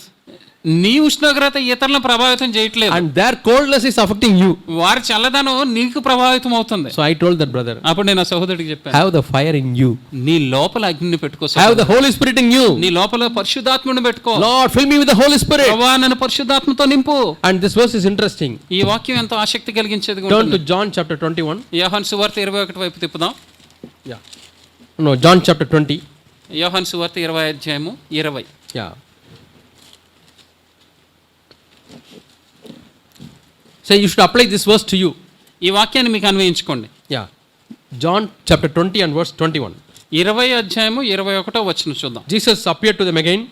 నీ ఉష్ణోగ్రత ఇతరులను ప్రభావితం చేయట్లేదు. And their coldness is affecting you. వారి చల్లదనం నీకు ప్రభావితం అవుతుంది. So I told that brother. అప్పుడు నేను ఆ సహోదరుడికి చెప్పాను, have the fire in you. నీ లోపల అగ్నిని పెట్టుకో. have the Holy Spirit in you. నీ లోపల పరిశుద్ధాత్మను పెట్టుకో. Lord, fill me with the Holy Spirit. ప్రభువా, నన్ను పరిశుద్ధాత్మతో నింపు. And this verse is interesting. ఈ వాక్యం ఎంతో ఆసక్తి కలిగించేది. Turn to John chapter 21. యోహాను సువార్త 21 వైపు తిప్పుదాం. Yeah. No, John chapter 20. యోహాను సువార్త 20 Yeah. So you should apply this verse to you. ఈ వాక్యాన్ని మీకు అన్వయించుకోండి. Yeah. John chapter 20 and verse 21. 20:21 చూద్దాం. Jesus appeared to them again.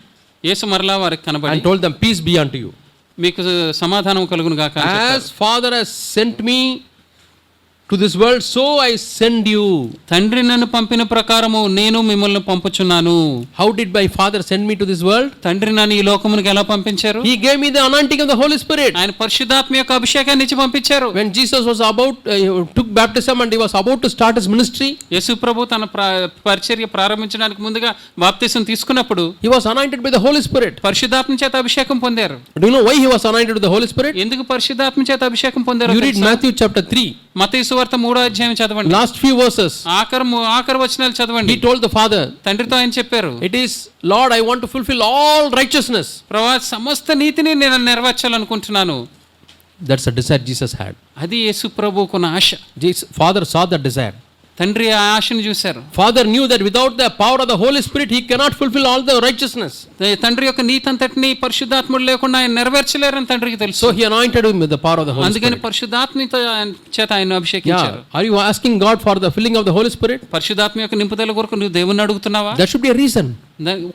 యేసు మరలా వారికి కనబడి and told them, peace be unto you. మీకు సమాధానం కలుగును గాక. As Father has sent me to this world, so I send you. తండ్రి నన్ను పంపిన ప్రకారము నేను మిమ్మల్ని పంపుచున్నాను. How did my Father send me to this world? తండ్రి నన్ను ఈ లోకమునకు ఎలా పంపించారు? He gave me the anointing of the Holy Spirit. ఆయన పరిశుద్ధాత్మ యొక్క అభిషేకాన్ని ఇచ్చి పంపించారు. When Jesus was took baptism and he was about to start his ministry, యేసు ప్రభు తన పరిచర్య ప్రారంభించడానికి ముందుగా బాప్తిసం తీసుకున్నప్పుడు he was anointed by the Holy Spirit. పరిశుద్ధాత్మ చేత అభిషేకం పొందారు. Do you know why he was anointed with the Holy Spirit? ఎందుకు పరిశుద్ధాత్మ చేత అభిషేకం పొందారు? You read Matthew chapter 3. మత్తయి సువార్త 3వ చదవండి. Last few verses. ఆఖరి వచనాలు చదవండి. He told the Father, తండ్రితో ఆయన చెప్పారు, it is Lord, I want to fulfill all righteousness. ప్రభువా, సమస్త నీతిని నేను నెరవేర్చాలనుకుంటున్నాను. That's a desire Jesus had. అది యేసు ప్రభువుకున్న ఆశ. Father saw that desire. తండ్రి ఆ ఆశను చూశారు. Father knew that without the power of the Holy Spirit he cannot fulfill all the righteousness. తండ్రి యొక్క నీతి అంతటిని పరిశుద్ధాత్ముడు లేకుండా ఆయన నెరవేర్చలేరని తండ్రికి తెలుసు. So he anointed him with the power of the Holy Spirit. అందుకని పరిశుద్ధాత్మతో చేత ఆయన అభిషేకించారు. Are you asking God for the filling of the Holy Spirit? పరిశుద్ధాత్మ యొక్క నింపుదల కొరకు నువ్వు దేవుణ్ణి అడుగుతున్నావా? There should be a reason.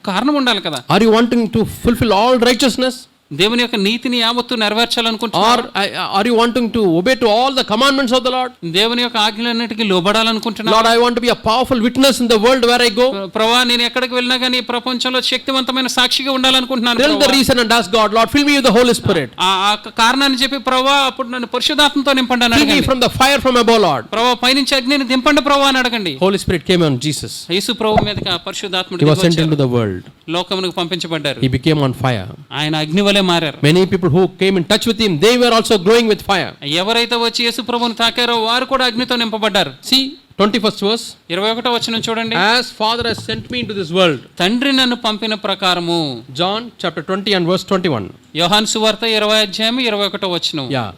కారణం ఉండాలి కదా. Are you wanting to fulfill all righteousness? దేవుని యొక్క నీతిని యావత్తు నెరవేర్చాలనుకుంటున్నారా? Or are you wanting to obey to all the commandments of the Lord? దేవుని యొక్క ఆజ్ఞలన్నిటికీ లోబడాలనుకుంటున్నారా? Lord, I want to be a powerful witness in the world where I go. ప్రభువా, నేను ఎక్కడికి వెళ్ళినా గానీ ప్రపంచంలో శక్తివంతమైన సాక్షిగా ఉండాలనుకుంటున్నాను. Tell the reason and ask God, Lord, fill me with the Holy Spirit. ఆ కారణాన్ని చెప్పి ప్రభువా, అప్పుడు నన్ను పరిశుద్ధాత్మతో నింపండి అని అడగండి. Fill me from the fire from above, Lord. ప్రభువా, పైనుంచి అగ్నిని దింపండి ప్రభువా అని అడగండి. Holy Spirit came on Jesus. యేసు ప్రభువు మీదకి పరిశుద్ధాత్ముడు He was sent into the world. లోకమునకు పంపించబడ్డారు. He became on fire. ఆయన అగ్ని వలె వలె మారారు. Many people who came in touch with him, they were also glowing with fire. ఎవరైతే వచ్చి యేసు ప్రభువును తాకారో వారు కూడా అగ్నితో నింపబడ్డారు. See 21st verse. 21వ వచనం చూడండి. As Father has sent me into this world. తండ్రి నన్ను పంపిన ప్రకారము. John chapter 20 and verse 21. యోహాను సువార్త 20వ అధ్యాయం 21వ వచనం. Yeah.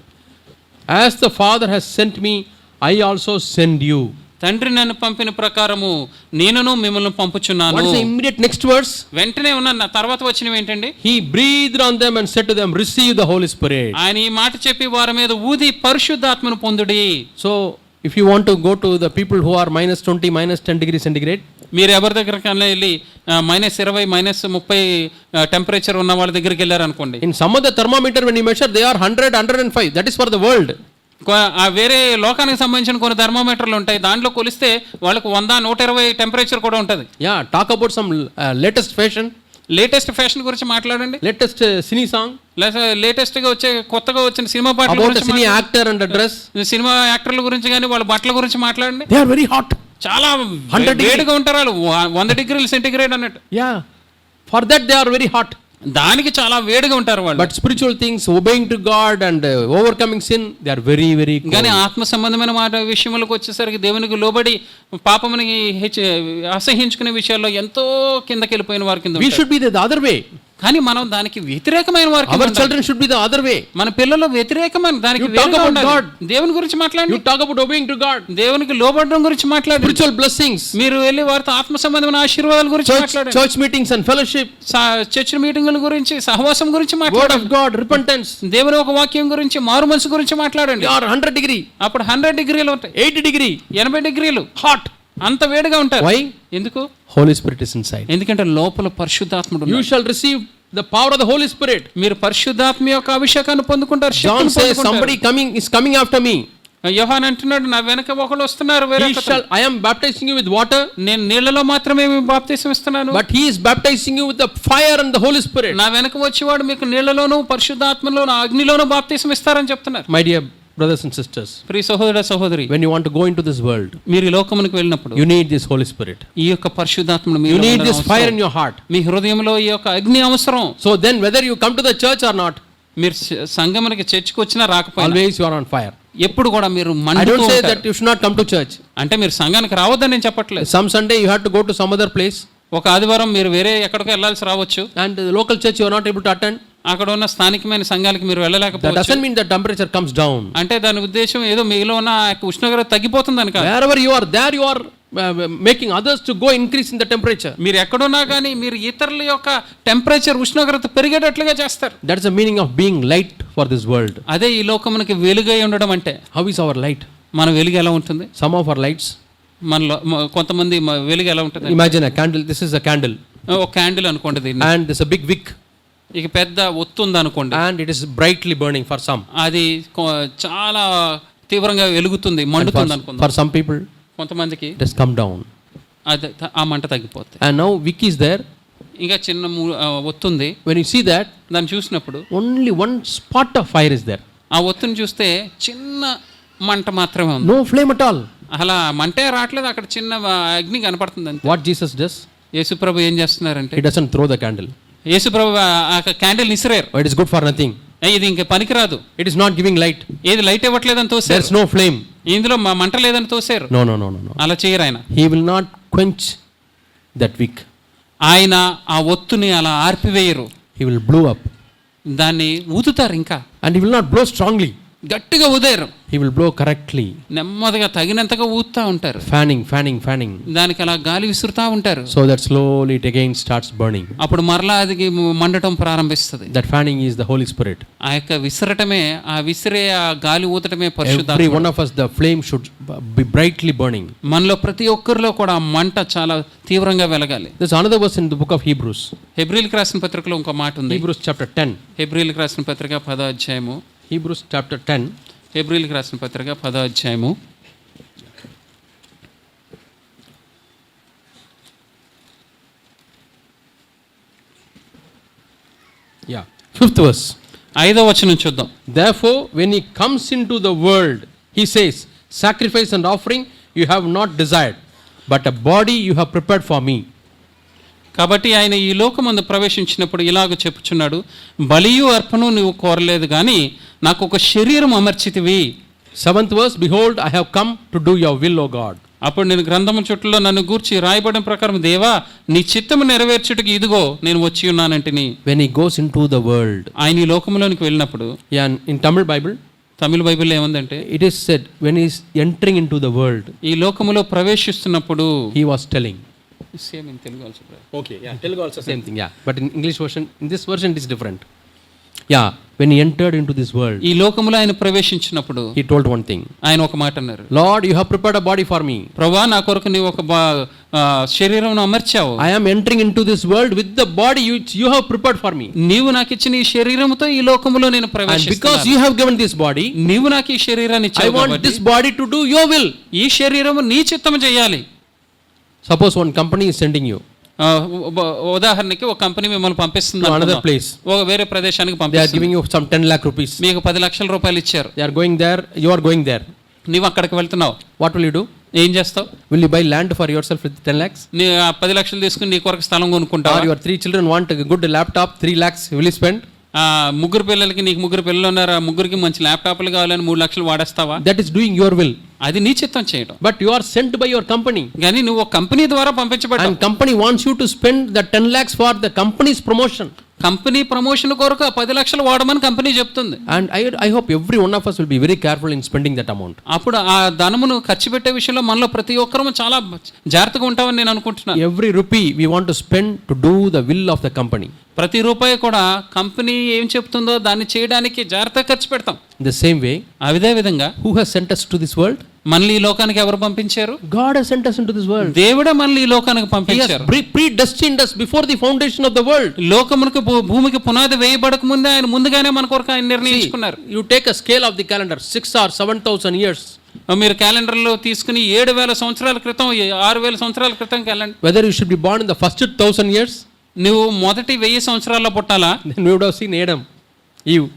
As the Father has sent me, I also send you. తండ్రి నన్ను పంపిన ప్రకారము నేనును మిమ్మల్ని పంపుచున్నాను. What is the immediate next verse? వెంటనే ఉన్న తర్వాత వచనం ఏంటండి? He breathed on them and said to them, receive the Holy Spirit. ఆయన ఈ మాట చెప్పి వారి మీద ఊది పరిశుద్ధాత్మను పొందుడి. So if you want to go to the people who are minus 20, minus 10 degrees centigrade, మీరు ఎవరి దగ్గరకన్నా వెళ్ళి -20 -30 టెంపరేచర్ ఉన్న వాళ్ళ దగ్గరికి వెళ్ళారు అనుకోండి. in some of the thermometer when you measure, they are 100, 105. That is for the world. వేరే లోకానికి సంబంధించిన కొన్ని థర్మోమీటర్లు ఉంటాయి, దాంట్లో కొలిస్తే వాళ్ళకు 100, 120 టెంపరేచర్ కూడా ఉంటుంది. Yeah, talk about some latest fashion. Latest fashion గురించి మాట్లాడండి. Latest cine song. లేటెస్ట్ గా వచ్చే కొత్తగా వచ్చిన సినిమా పాటల about గురించి, the cine actor and the dress. Cinema యాక్టర్ల గురించి కానీ వాళ్ళ బట్టల గురించి మాట్లాడండి. They are very hot. చాలా వేడిగా ఉంటారు వాళ్ళు, 100 డిగ్రీల సెంటిగ్రేడ్ అన్నట్టు. Yeah, for that they are very hot. దానికి చాలా వేడిగా ఉంటారు వాళ్ళు. But spiritual things, obeying to God and overcoming sin, they are very, very cold. కానీ ఆత్మ సంబంధమైన మాట విషయములకు వచ్చేసరికి దేవునికి లోబడి పాపముని అసహించుకునే విషయాల్లో ఎంతో కిందకి వెళ్ళిపోయిన వారి కింద. We should be the other way. కానీ మనం దానికి వ్యతిరేకమైన వారి కింద. Our children should be the other way. మన పిల్లలు వ్యతిరేకమైన దానికి వేరుగా ఉండాలి. దేవుని గురించి మాట్లాడండి. You talk about obeying to God. దేవునికి లోబడడం గురించి మాట్లాడండి. Spiritual blessings. మీరు వెళ్ళి వారితో ఆత్మ సంబంధమైన ఆశీర్వాదాల గురించి మాట్లాడండి. Church meetings and fellowship. Church మీటింగుల గురించి, సహవాసం గురించి మాట్లాడండి. Word of God, repentance. దేవుని ఒక వాక్యం గురించి, మారు మనసు గురించి మాట్లాడండి. You are 100 degree. అప్పుడు 100 డిగ్రీలు ఉంటాయి, 80 degree, 80 డిగ్రీలు hot. అంత వేడిగా ఉంటారు. Why? ఎందుకు? Holy Spirit is inside. ఎందుకంటే లోపల పరిశుద్ధాత్ముడు. You shall receive the power of the Holy Spirit. మీరు పరిశుద్ధాత్మ యొక్క అభిషేకాన్ని పొందుకుంటారు. John says somebody is coming after me. యోహాను అంటున్నాడు, నా వెనక ఒకళ్ళు వస్తున్నారు. I am baptizing you with water. నేను నీళ్ళలో మాత్రమే బాప్తిసం ఇస్తున్నాను. But he is baptizing you with the fire and the Holy Spirit. నా వెనక వచ్చేవాడు మీకు నీళ్ళలోను పరిశుద్ధాత్మలోను అగ్నిలోను బాప్తిసం ఇస్తారని చెప్తున్నారు. My dear brothers and sisters, ప్రియ సహోదర సహోదరి, when you want to go into this world, మీరు ఈ లోకమునకు వెళ్ళినప్పుడు you need this Holy Spirit. ఈ యొక్క పరిశుద్ధాత్మను you need this fire in your heart. మీ హృదయంలో ఈ యొక్క అగ్ని అవసరం. So then whether you come to the church or not, మీరు సంఘమునకు చర్చికి వచ్చినా రాకపోయినా always you are on fire. ఎప్పుడు కూడా మీరు I మండుతూ don't say ఉంటారు. that you should not come to church. అంటే మీరు సంఘానికి రావద్దని నేను చెప్పట్లేదు. Some Sunday you have to go to some other place. ఒక ఆదివారం మీరు వేరే ఎక్కడికో వెళ్ళాల్సి రావచ్చు. And the local church you are not able to attend. అక్కడ ఉన్న స్థానికమైన సంఘాలకు మీరు That వెళ్ళలేకపోవచ్చు. doesn't mean the temperature comes down. అంటే దాని ఉద్దేశం ఏదో మీలో ఉన్న ఉష్ణోగ్రత తగ్గిపోతుందని కాదు. Wherever you are, there you are making others to go increase in the temperature. మీరు ఎక్కడున్నా కానీ మీరు ఇతరుల యొక్క టెంపరేచర్ ఉష్ణోగ్రత పెరిగేటట్లుగా చేస్తారు. That is the meaning of being light for this world. అదే ఈ లోకమునకి వెలుగై ఉండడం అంటే. How is our light? మన వెలుగు ఎలా ఉంటుంది? Some of our lights, మనలో కొంతమంది వెలుగు ఎలా ఉంటుంది? imagine a candle. This is a candle. ఒక క్యాండిల్ అనుకోండి దీన్ని. And there's a big wick. ఇక పెద్ద ఒత్తు ఉంది అనుకోండి. And it is brightly burning for some. అది చాలా తీవ్రంగా వెలుగుతుంది, మండుతుంది అనుకుందాం. For some people, కొంతమందికి it has come down. అది ఆ మంట తగ్గిపోతుంది. And now wick is there. ఇంకా చిన్న ఒత్తుంది. When you see that, దాన్ని చూసినప్పుడు only one spot of fire is there. ఆ ఒత్తుని చూస్తే చిన్న మంట మాత్రమే ఉంది. No flame at all. అలా మంటే రావట్లేదు, అక్కడ చిన్న అగ్ని కనపడుతుంది అంతే. What Jesus does? యేసుప్రభు ఏం చేస్తున్నారంటే, He doesn't throw the candle. యేసుప్రభు ఆ candle ఇసిరారు. It is good for nothing. ఇది ఇంకా పనికిరాదు, It is not giving light. ఏది లైట్ ఇవ్వట్లేదని There తోసారు. is no flame. ఇందులో మంట లేదని తోసారు. No. అలా చేయరు ఆయన. He will not quench that wick. ఆయన ఆ ఒత్తుని అలా ఆర్పివేయరు, He will blow up. దాన్ని ఊదుతారు ఇంకా. And he will not blow strongly. గట్టిగా ఊదేరు, He will blow correctly. నెమ్మదిగా తగినంతగా ఊదుతా ఉంటారు. Fanning. దానికి అలా గాలి విసురుతా ఉంటారు. So that slowly it again starts burning. అప్పుడు మరలా అది మండటం ప్రారంభిస్తుంది. That fanning is the Holy Spirit. ఆ యొక్క విసరటమే, ఆ విసిరే ఆ గాలి ఊదటమే పరిశుద్ధాత్మ. Every one of us, the flame should be brightly burning. మనలో ప్రతి ఒక్కరిలో కూడా మంట చాలా తీవ్రంగా వెలగాలి. There's another verse in the book of Hebrews. హెబ్రీయులకు రాసిన పత్రికలో ఇంకో మాట ఉంది. Hebrews chapter 10. హెబ్రీయులకు రాసిన పత్రిక 10వ అధ్యాయము. Hebrews chapter 10. హెబ్రీయులకు రాసిన పత్రిక 10వ అధ్యాయము. Yeah. 5th verse. 5వ వచనం చూద్దాం. Therefore, when he comes into the world, he says, sacrifice and offering you have not desired, but a body you have prepared for me. కాబట్టి ఆయన ఈ లోకమందు ప్రవేశించినప్పుడు ఇలాగ చెప్పుచున్నాడు, బలియు అర్పణను నువ్వు కోరలేదు కానీ నాకు ఒక శరీరం అమర్చితివి. 7th verse, behold, I have come to do your will, O God. అప్పుడు నేను గ్రంథము చుట్టూలో నన్ను గూర్చి రాయబడిన ప్రకారం, దేవా నీ చిత్తము నెరవేర్చుటకు ఇదిగో నేను వచ్చి ఉన్నానంటిని. When he goes into the world. ఆయన ఈ లోకంలోనికి వెళ్ళినప్పుడు, Yeah, in Tamil Bible, తమిళ బైబిల్లో ఏముందంటే, it is said when he is entering into the world, ఈ లోకములో ప్రవేశిస్తున్నప్పుడు, he was telling. Same in Telugu also. Okay, yeah, Telugu also same thing, yeah. But in English version, in this version it is different. Yeah, when he entered into this world, ఈ లోకములో ఆయన ప్రవేశించినప్పుడు he told one thing. ఆయన ఒక మాట అన్నారు, Lord, you have prepared a body for me. ప్రభువా నా కొరకు నీవు ఒక శరీరం అమర్చావు. I am entering into this world with the body which you have prepared for me. నీవు నాకు ఇచ్చిన ఈ శరీరముతో ఈ లోకములో నేను And ప్రవేశిస్తున్నాను. because you have given this body, నీవు నాకు ఈ శరీరాన్ని I ఇచ్చావు want కాబట్టి this body to do your will. ఈ శరీరము నీ చిత్తము చేయాలి. Suppose one company is sending you ఉదాహరణకి ఒక కంపెనీ మిమ్మల్ని పంపిస్తుంది to another place. ఒక వేరే ప్రదేశానికి They are పంపిస్తుంది. giving you some 10 lakh rupees. మీకు 10 లక్షల రూపాయలు ఇచ్చారు. They are going there, you are going there. నీవు అక్కడికి వెళ్తున్నావు. What will you do? ఏం చేస్తావు? Will you buy land for yourself with 10 lakhs? నీ 10 లక్షలు తీసుకుని నీ కొరకు స్థలం కొనుక్కుంటావా? Or your 3 children want a good laptop, 3 lakhs, will you spend? ముగ్గురు పిల్లలకి, నీకు ముగ్గురు పిల్లలు ఉన్నారు, ఆ ముగ్గురికి మంచి ల్యాప్టాప్లు కావాలని 3 లక్షలు వాడేస్తావా? That is doing your will. అది నీ చిత్తం చేయడం. But you are sent by your company. కానీ నువ్వు ఒక కంపెనీ ద్వారా పంపించబడ్డావు. And company wants you to spend the 10 lakhs for the company's promotion. Company promotion కొరకు 10 లక్షలు వాడమని కంపెనీ చెప్తుంది. And I hope every one of us will be very careful in spending that amount. అప్పుడు ఆ ధనమును ఖర్చు పెట్టే విషయంలో మనలో ప్రతి ఒక్కరూ చాలా జాగ్రత్తగా ఉంటామని నేను అనుకుంటున్నాను. Every rupee we want to spend to do the will of the company. ప్రతి రూపాయి కూడా కంపెనీ ఏం చెప్తుందో దాన్ని చేయడానికి జాగ్రత్తగా ఖర్చు పెడతాం. The same way, అదే విధంగా who has sent us to this world? మనల్ని ఈ లోకానికి ఎవరు పంపించారు? God has sent us into this world. దేవుడే మనల్ని ఈ లోకానికి He has పంపించారు. predestined us before the foundation of the world. లోకమునకు భూమికి పునాది వేయబడక ముందే ఆయన ముందుగానే మన కొరకు ఆయన నిర్ణయించుకున్నారు. You take a scale of the calendar, 6 or 7,000 years. మీరు క్యాలెండర్లో తీసుకుని 7,000 సంవత్సరాల క్రితం, 6,000 సంవత్సరాల క్రితం calendar. Whether you should be born in the first 1,000 years, నువ్వు మొదటి 1000 సంవత్సరాల్లో పుట్టాలా? then we would have seen Adam, Eve,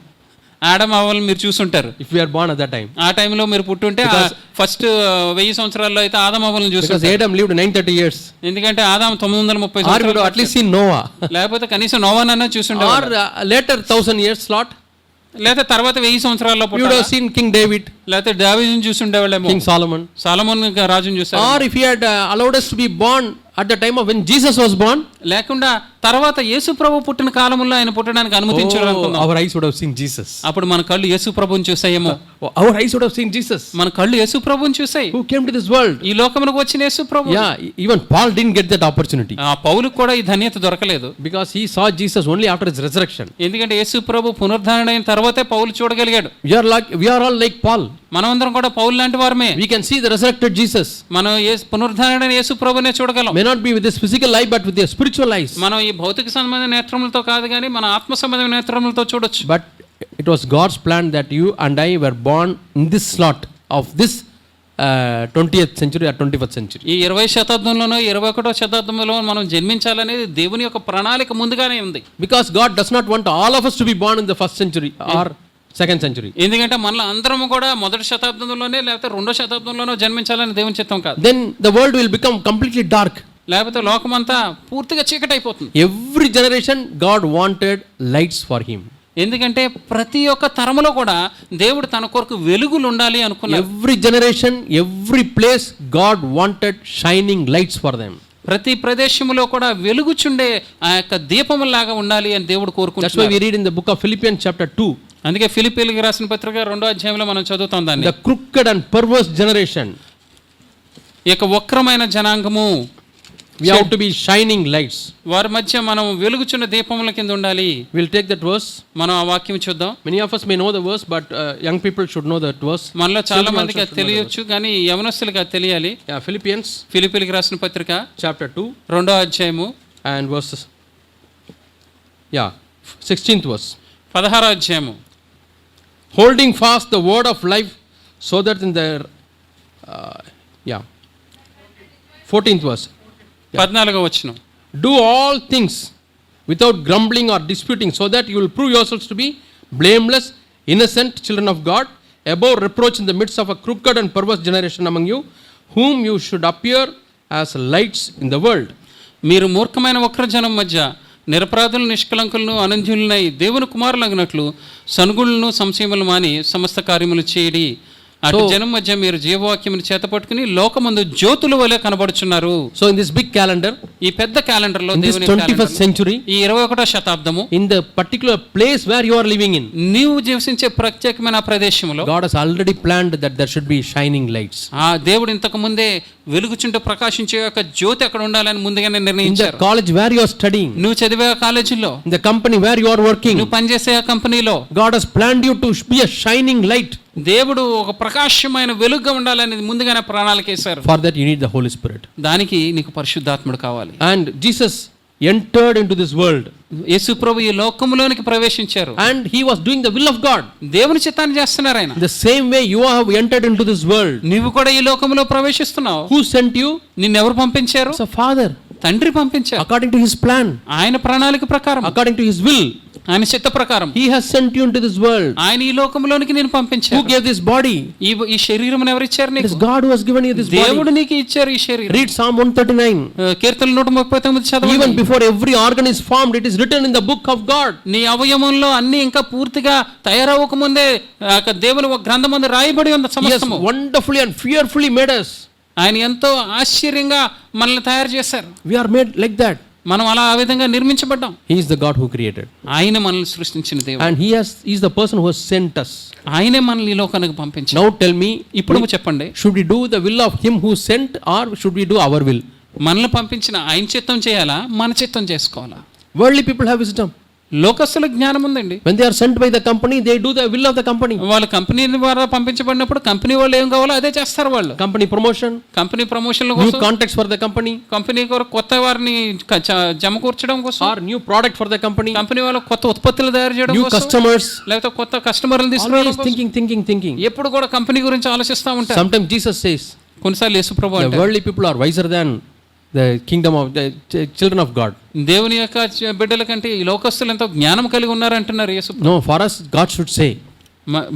Adam అవ్వలు మీరు చూసుంటారు. if we are born at that time. ఆ టైంలో మీరు పుట్టుంటే ఫస్ట్ 1000 సంవత్సరాల్లో అయితే ఆదాం అవ్వలను Because చూసుంటారు. Adam lived 930 years. ఎందుకంటే ఆదాం 930 Or we would సంవత్సరాలు, have at least seen Noah. లేకపోతే కనీసం నోవానన్నా చూసుండేవారు. Or later 1000 years Lot, లేదా తర్వాత 1000 సంవత్సరాల్లో we would పుట్టాలా? have seen King David, లేకపోతే దావీదుని చూసుండేవాళ్ళేమో, King Solomon. సాలమోన్ రాజుని చూసారు. Or if he had allowed us to be born at the time of when Jesus was born, లేకుండా తర్వాత యేసు ప్రభు పుట్టిన కాలంలో ఆయన పుట్టడానికి అనుమతించారు అనుకుందాం. our eyes would have seen Jesus. అప్పుడు మన కళ్ళు యేసు ప్రభువుని చూసాయేమో. Our eyes would have seen Jesus, మన కళ్ళు యేసు ప్రభువుని చూసాయి. who came to this world. ఈ లోకమునకు వచ్చిన యేసు ప్రభు. Yeah, even Paul didn't get that opportunity ఆ పౌలుకు కూడా ఈ ధన్యత దొరకలేదు. because he saw Jesus only after his resurrection. ఎందుకంటే యేసు ప్రభు పునరుద్ధరణ అయిన తర్వాతే పౌలు చూడగలిగాడు. We are all like Paul. మనమందరం కూడా పౌలు లాంటి వారమే. We can see the resurrected Jesus. మనం పునరుద్ధరణ యేసు ప్రభునే చూడగలం. May not be with this physical eye but with their spiritual eyes. మనం ఈ భౌతిక సంబంధమైన నేత్రములతో కాదు కానీ మన ఆత్మ సంబంధమైన నేత్రములతో చూడొచ్చు. But it was God's plan that you and I were born in this slot of this 20th century or 21st century. ఈ 20వ శతాబ్దంలోనో 21వ శతాబ్దంలో మనం జన్మించాలనేది దేవుని యొక్క ప్రణాళిక ముందుగానే ఉంది. Because God does not want all of us to be born in the first century or second century. ఎందుకంటే మనలో అందరం కూడా మొదటి శతాబ్దంలోనే లేకపోతే 2వ శతాబ్దంలోనో జన్మించాలని దేవుని చిత్తం కాదు. Then the world will become completely dark. లేకపోతే లోకమంతా పూర్తిగా చీకటి అయిపోతుంది. Every generation God wanted lights for him. ఎందుకంటే ప్రతి ఒక్క తరములో కూడా దేవుడు తన కొరకు వెలుగులు ఉండాలి అనుకున్నాడు. Every generation, every place God wanted shining lights for them. ప్రతి ప్రదేశంలో కూడా వెలుగుచుండే ఆ యొక్క దీపములాగా ఉండాలి అని దేవుడు కోరుకుంటున్నాడు. That's why we read in the book of Philippians chapter 2. అందుకే ఫిలిప్పీయులకు రాసిన పత్రిక 2వ అధ్యాయంలో మనం చదువుతాం దాన్ని. The crooked and perverse generation. ఈ యొక్క వక్రమైన జనాంగము, we have to be shining lights. వారి మధ్య మనం వెలుగుచున్న దీపముల కింద ఉండాలి. We'll take that verse. మనం ఆ వాక్యం చూద్దాం. Many of us may know the verse, but young people should know that verse. మనలో చాలా మందికి అది తెలియచ్చు కానీ యవనస్తులకు అది తెలియాలి. Yeah, Philippians ఫిలిప్పీయులకు రాసిన పత్రిక chapter 2 2వ అధ్యాయము and verses 16th verse. 16వ అధ్యాయము. Holding fast the word of life, so that in their 14th verse. 14వ వచనం. Do all things without grumbling or disputing, so that you will prove yourselves to be blameless, innocent children of God, above reproach in the midst of a crooked and perverse generation among you, whom you should appear as lights in the world. మీరు మూర్ఖమైన వక్రజనం మధ్య నిరపరాధులు నిష్కలంకులను అనంజులనై దేవుని కుమారులగినట్లు సనుగులను సంశయములు మాని సమస్త కార్యములు చేయడి. అటు జనం మధ్య మీరు జీవవాక్యమును చేత పట్టుకుని లోకమందు జ్యోతుల వలె కనబడుచున్నారు. So in this big calendar, ఈ పెద్ద క్యాలెండర్ లో, in this 21st century, ఈ 21వ శతాబ్దము, in the particular place where you are living in, నీవు జీవించే ప్రత్యేకమైన ప్రదేశంలో God has already planned that there should be shining lights. ఆ దేవుడు ఇంతకు ముందే వెలుగుచుంటూ ప్రకాశించే ఒక జ్యోతి అక్కడ ఉండాలని ముందుగానే In the నిర్ణయించారు. college where you are studying, నువ్వు చదివే కాలేజీలో, in the company where you are working, నువ్వు పనిచేసే ఆ కంపెనీలో God has planned you to be a shining light. దేవుడు ఒక ప్రకాశమైన వెలుగుగా ఉండాలని ముందుగానే ప్రణాళిక వేశారు. For that you need the Holy Spirit. దానికి నీకు పరిశుద్ధాత్ముడు కావాలి. And Jesus entered into this world, యేసు ప్రభు ఈ లోకములోనికి ప్రవేశించారు. and he was doing the will of God. దేవుని చిత్తాన్ని చేస్తున్నారు ఆయన. The same way you have entered into this world. నీవు కూడా ఈ లోకములో ప్రవేశిస్తున్నావు. Who sent you? నిన్నెవరు పంపించారు? It's a Father. తండ్రి పంపించారు. According to his plan, ఆయన ప్రణాళిక ప్రకారం, according to his will, ఆయన చిత్త ప్రకారం he has sent you into this world. ఆయన ఈ లోకములోనికి నేను పంపించారు. Who gave this body? ఈ శరీరం ఎవరు ఇచ్చారు It నీకు? is God who has given you this body. దేవుడు నీకు ఇచ్చారు ఈ శరీరం. Read Psalm 139. కీర్తన 139 చదవండి. Even before every organ is formed, it is written in the book of God. నీ అవయవంలో అన్ని ఇంకా పూర్తిగా తయారవక ముందే దేవుని ఒక గ్రంథమందు రాయబడి ఉన్న He has సమస్తము. wonderfully and fearfully made us. ఆయన ఎంతో ఆశ్చర్యంగా మనల్ని తయారు చేశారు. We are made like that. మనం అలా ఆ విధంగా నిర్మించబడ్డాం. He is the God who created. ఆయన మనల్ని సృష్టించిన దేవుడు. And he is the person who has sent us. ఆయనే మనల్ని ఈ లోకానికి పంపించారు. Now tell me, ఇప్పుడు చెప్పండి, should we do the will of him who sent, or should we do our will? మనల్ని పంపించిన ఆయన చిత్తం చేయాలా, మన చిత్తం చేసుకోవాలా? Worldly people have wisdom. లోకస్తుల జ్ఞానం ఉందండి. When they are sent by the company, they do the will of the company. వాళ్ళు కంపెనీ ద్వారా పంపించబడినప్పుడు కంపెనీ వాళ్ళు ఏం కావాలో అదే చేస్తారు. వాళ్ళు Company promotion, కంపెనీ ప్రమోషన్ల new కోసం, contacts for the company, company కొరకు కొత్త వారిని జమకూర్చడం కోసం, or new product for the company, company వాళ్ళు కొత్త ఉత్పత్తులు తయారు చేయడం new కోసం, customers. లేకపోతే కొత్త కస్టమర్లను తీసుకురావడం Always కోసం. thinking. ఎప్పుడు కూడా కంపెనీ గురించి ఆలోచిస్తూ ఉంటారు. Sometimes Jesus says, కొన్నిసార్లు యేసు ప్రభువు the అంటారు, worldly people are wiser than the kingdom of the children of God. దేవుని యొక్క బిడ్డల కంటే ఈ లోకస్తులు ఎంతో జ్ఞానం కలిగి ఉన్నారు అంటున్నారు యేసు. No, for us God should say,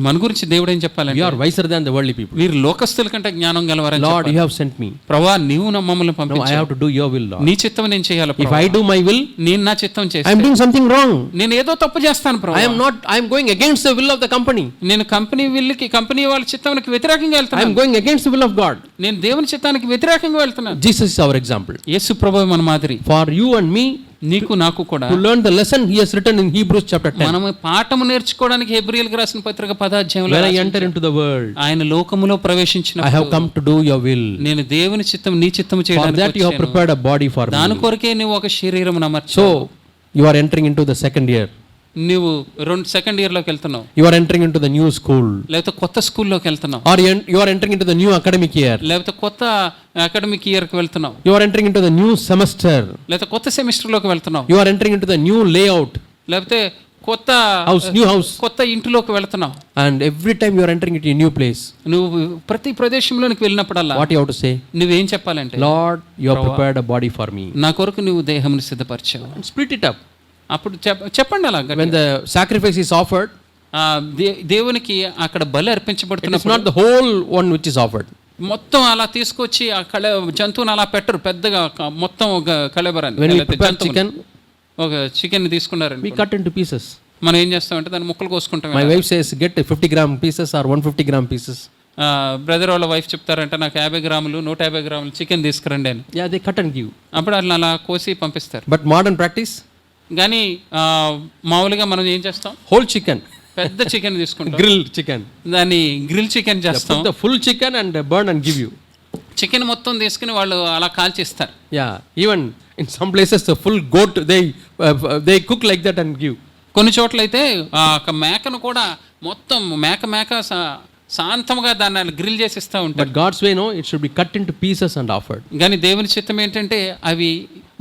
మన గురించి దేవుడు ఏం చెప్పాలంటే, we are wiser than the worldly people. వీరు లోకస్తుల కంటే జ్ఞానం గలవారని Lord, చెప్పాలి. you have sent me. ప్రభువా నీవు మమ్మల్ని Now I పంపించావు. have to do your will, Lord. నీ చిత్తం నేను చేయాలి If ప్రభువా. I do my will, నేను నా చిత్తం I am చేస్తాను. doing something wrong. నేను ఏదో తప్పు చేస్తాను ప్రభువా. I am going against the will of the company. నేను కంపెనీ కంపెనీ వాళ్ళ చిత్తానికి వ్యతిరేకంగా I am వెళ్తున్నాను. going against the will of God. నేను దేవుని చిత్తానికి వ్యతిరేకంగా వెళ్తున్నాను. Jesus is our example. యేసు ప్రభువు మన మాదిరి. For you and me నీకు నాకు కూడా to learn the lesson he has written in Hebrews chapter 10. మనం పాఠము నేర్చుకోవడానికి హెబ్రీయులకు రాసిన పత్రిక 10వ అధ్యాయంలో When I enter into the world, ఆయన లోకములో ప్రవేశించిన I have come to do your will. నేను దేవుని చిత్తం నీ చిత్తము For that you have చేయడానికి prepared a body for దాని me. కొరకే నువ్వు ఒక శరీరం అమర్చావు. So you are entering into the second year. నువ్వు సెకండ్ ఇయర్ లోకి వెళ్తున్నావు, You are entering into the new school. లేకపోతే కొత్త స్కూల్లోకి వెళ్తున్నావు, Or you are entering into the new academic year. లేకపోతే కొత్త అకాడమిక్ ఇయర్కి వెళ్తున్నావు, You are entering into the new semester. లేకపోతే కొత్త సెమిస్టర్లోకి వెళ్తున్నావు, You are entering into the new layout. లేకపోతే కొత్త New house. కొత్త ఇంటిలోకి వెళ్తున్నావు. And every time you are entering into a new place, నువ్వు ప్రతి ప్రదేశంలోనికి వెళ్ళినప్పుడల్లా what you have to say? నువ్వేం చెప్పాలంటే, Lord, you have prepared a body for me. నా కొరకు నువ్వు దేహంని సిద్ధపరిచావు. And split it up. అప్పుడు చెప్పండి అలా. When the sacrifice is offered, దేవునికి అక్కడ బలి it is అర్పించబడుతున్నప్పుడు not the whole one which is offered. మొత్తం అలా తీసుకొచ్చి ఆ జంతువుని అలా పెట్టరు పెద్దగా మొత్తం ఒక కళేబరాన్ని. When we prepare chicken, ఒక చికెన్ తీసుకున్నారండి, we cut into pieces. మనం ఏం చేస్తామంటే దాన్ని ముక్కలు కోసుకుంటాం. My wife says, get 50-gram pieces or 150-gram pieces. Brother వాళ్ళ వైఫ్ చెప్తారంటే, నాకు 50 గ్రాములు 150 గ్రాములు చికెన్ తీసుకురండి అని. Yeah, they cut and give. అప్పుడు అలా కోసి పంపిస్తారు. But modern practice, కానీ మామూలుగా మనం ఏం చేస్తాం, whole chicken, పెద్ద చికెన్ తీసుకుంటాం, grilled chicken. దాన్ని గ్రిల్ చికెన్ చేస్తాం. Put the full chicken and burn and give you. Chicken మొత్తం తీసుకుని వాళ్ళు అలా కాల్చిస్తారు. Yeah, even in some places the full goat they cook like that and give. కొన్ని చోట్ల అయితే ఒక మేకను కూడా మొత్తం మేక శాంతంగా దాన్ని గ్రిల్ చేసి ఇస్తూ ఉంటారు. But God's way, no, it should be cut into pieces and offered. కానీ దేవుని చిత్తం ఏంటంటే అవి